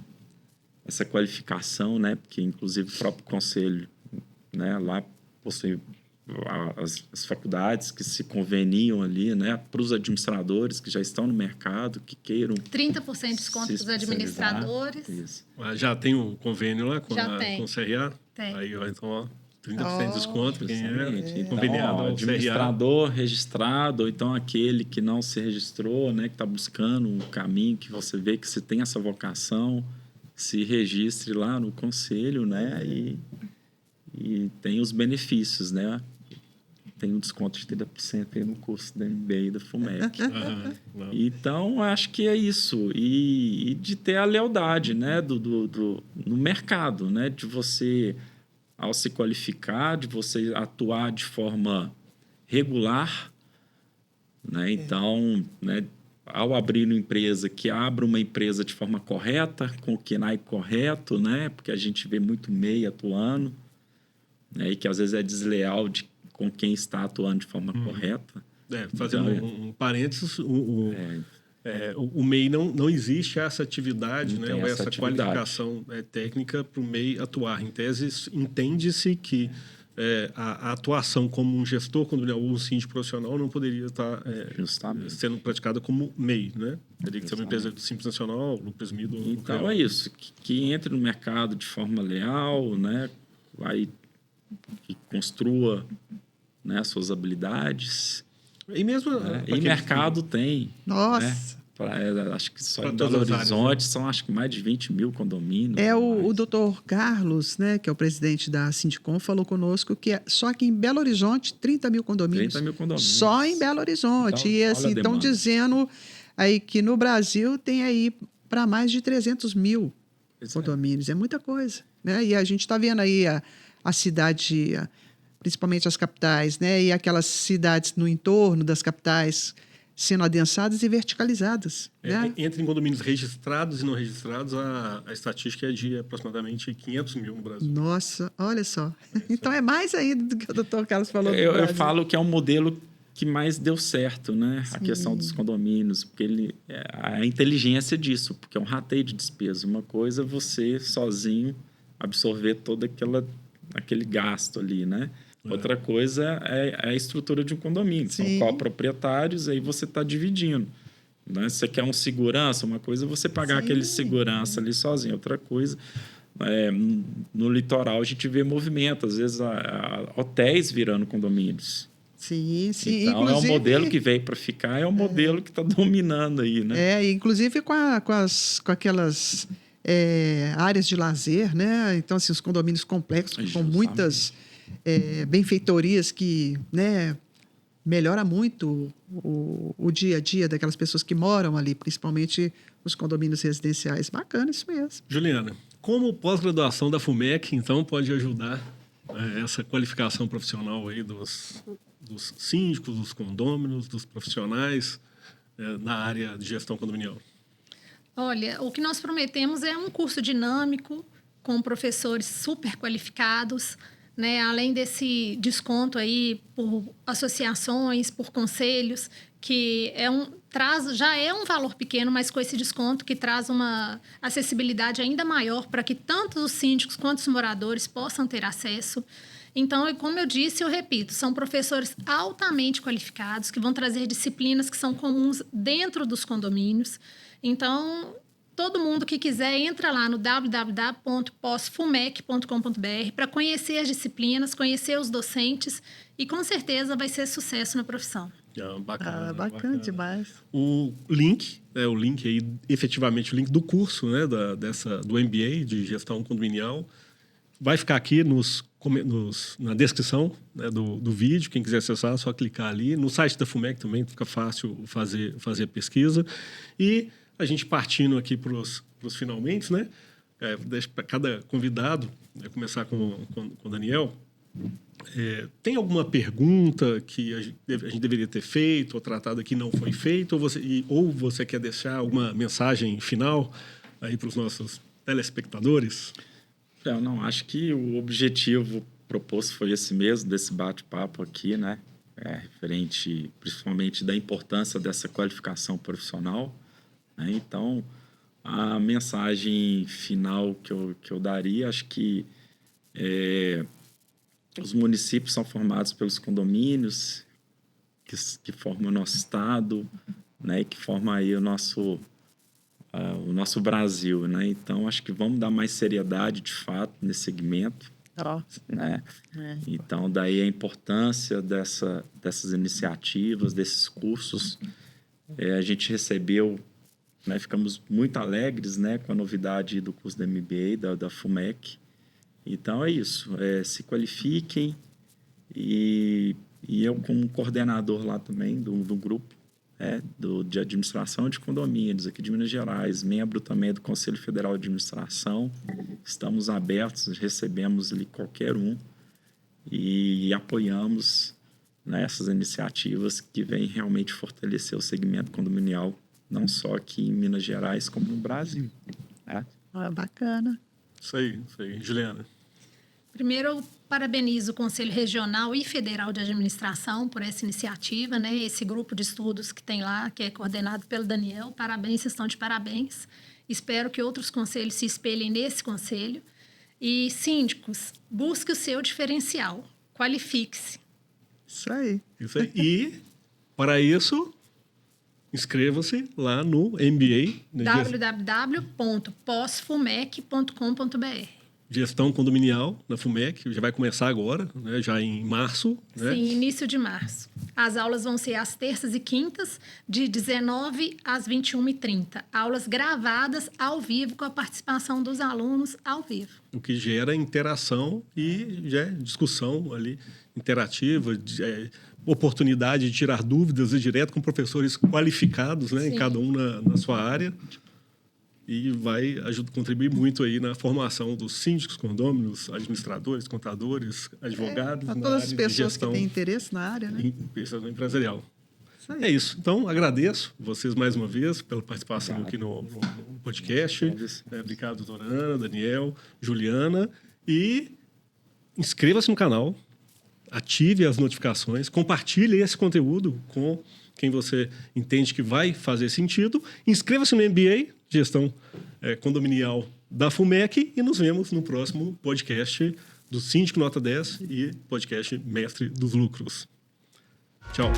qualificação, né? Porque, inclusive, o próprio conselho, né, lá possui as faculdades que se conveniam ali, né, para os administradores que já estão no mercado, que queiram 30% de desconto para os administradores. Isso. Já tem um convênio lá com o CRA? Tem. Aí, então, ó, 30% de desconto para quem é então, conveniado ao administrador registrado, ou então aquele que não se registrou, né, que está buscando um caminho, que você vê que você tem essa vocação, se registre lá no conselho, né, e tem os benefícios, né? Tem um desconto de 30% aí no curso da MBA e da FUMEC. Então, acho que é isso. E de ter a lealdade, né, no mercado, né, de você, ao se qualificar, de você atuar de forma regular, né? Então, né, ao abrir uma empresa, que abra uma empresa de forma correta, com o KNAI correto, né? Porque a gente vê muito MEI atuando, né? E que às vezes é desleal com quem está atuando de forma correta. Fazendo um parênteses, o MEI não existe essa atividade, né? Ou essa qualificação técnica para o MEI atuar. Em tese, entende-se que a atuação como um gestor condominial ou um síndico profissional não poderia estar sendo praticada como MEI, né? Teria que ser uma empresa do Simples Nacional, lucro presumido. Então, é isso. Que entre no mercado de forma leal, né? Que construa, né, suas habilidades. E mesmo... E mercado tem. Nossa! Né? Acho que só em Belo Horizonte são mais de 20 mil condomínios. O doutor Carlos, né, que é o presidente da Sindicom, falou conosco que só aqui em Belo Horizonte, 30 mil condomínios. 30 mil condomínios. Só em Belo Horizonte. Então, e assim, estão dizendo aí que no Brasil tem aí para mais de 300 mil condomínios. É muita coisa. Né? E a gente está vendo aí a cidade, principalmente as capitais, né? E aquelas cidades no entorno das capitais sendo adensadas e verticalizadas. Né? Entre em condomínios registrados e não registrados, a estatística é de aproximadamente 500 mil no Brasil. Nossa, olha só. Então é mais ainda do que o doutor Carlos falou. Eu falo que é um modelo que mais deu certo, né? Sim. A questão dos condomínios, porque a inteligência disso, porque é um rateio de despesa. Uma coisa é você sozinho absorver todo aquele gasto ali, né? Outra coisa é a estrutura de um condomínio. Sim. São coproprietários, aí você está dividindo. Né? Você quer um segurança, uma coisa é você pagar aquele segurança ali sozinho. Outra coisa, no litoral a gente vê movimento, às vezes hotéis virando condomínios. Sim, sim. Então, inclusive, é um modelo que veio para ficar, é um modelo que está dominando aí, né? Inclusive com aquelas áreas de lazer, né? Então, assim, os condomínios complexos com muitas benfeitorias que, né, melhora muito o dia a dia daquelas pessoas que moram ali, principalmente os condomínios residenciais. Bacana isso mesmo. Juliana, como pós-graduação da FUMEC, então, pode ajudar essa qualificação profissional aí dos síndicos, dos condôminos, dos profissionais na área de gestão condominial? Olha, o que nós prometemos é um curso dinâmico, com professores super qualificados, né? Além desse desconto aí por associações, por conselhos, que já é um valor pequeno, mas com esse desconto que traz uma acessibilidade ainda maior para que tanto os síndicos quanto os moradores possam ter acesso. Então, como eu disse, eu repito, são professores altamente qualificados que vão trazer disciplinas que são comuns dentro dos condomínios. Então, todo mundo que quiser, entra lá no www.posfumec.com.br para conhecer as disciplinas, conhecer os docentes e, com certeza, vai ser sucesso na profissão. Bacana, bacana demais. O link aí, efetivamente, o link do curso, né, do MBA de Gestão Condominial, vai ficar aqui na descrição, né, do vídeo. Quem quiser acessar, é só clicar ali. No site da FUMEC também fica fácil fazer a pesquisa. E a gente partindo aqui para os finalmente, né? Deixa para cada convidado, né, começar com o Daniel. Tem alguma pergunta que a gente deveria ter feito ou tratado aqui não foi feito? Ou você quer deixar alguma mensagem final aí para os nossos telespectadores? Eu não, acho que o objetivo proposto foi esse mesmo, desse bate-papo aqui, né? Referente principalmente da importância dessa qualificação profissional, né? Então, a mensagem final que eu daria, acho que os municípios são formados pelos condomínios que formam o nosso estado, né? E que formam aí o nosso Brasil, né? Então, acho que vamos dar mais seriedade, de fato, nesse segmento, né? Então, daí a importância dessas iniciativas, desses cursos. A gente recebeu, né? Ficamos muito alegres, né? Com a novidade do curso da MBA, da FUMEC. Então, é isso. Se qualifiquem e eu, como coordenador lá também do grupo, de administração de condomínios aqui de Minas Gerais, membro também do Conselho Federal de Administração, estamos abertos, recebemos ali qualquer um e apoiamos, né, essas iniciativas que vêm realmente fortalecer o segmento condominial, não só aqui em Minas Gerais, como no Brasil. Bacana. Isso aí. Juliana. Primeiro, eu parabenizo o Conselho Regional e Federal de Administração por essa iniciativa, né? Esse grupo de estudos que tem lá, que é coordenado pelo Daniel. Parabéns, vocês estão de parabéns. Espero que outros conselhos se espelhem nesse conselho. E, síndicos, busque o seu diferencial. Qualifique-se. Isso aí. E, para isso, inscreva-se lá no MBA. www.posfumec.com.br. Gestão Condominial na FUMEC, já vai começar agora, né, já em março. Né? Sim, início de março. As aulas vão ser às terças e quintas, de 19 às 21h30. Aulas gravadas ao vivo, com a participação dos alunos ao vivo. O que gera interação e discussão ali, interativa, oportunidade de tirar dúvidas e direto com professores qualificados, né, em cada um na sua área. E vai contribuir muito aí na formação dos síndicos, condôminos, administradores, contadores, advogados. Para todas as pessoas que têm interesse na área, né? Gestão empresarial. É isso. Então, agradeço vocês mais uma vez pela participação aqui no podcast. Obrigado, doutora Ana, Daniel, Juliana. E inscreva-se no canal, ative as notificações, compartilhe esse conteúdo com quem você entende que vai fazer sentido. Inscreva-se no MBA, Gestão Condominial da FUMEC, e nos vemos no próximo podcast do Síndico Nota 10 e podcast Mestre dos Lucros. Tchau.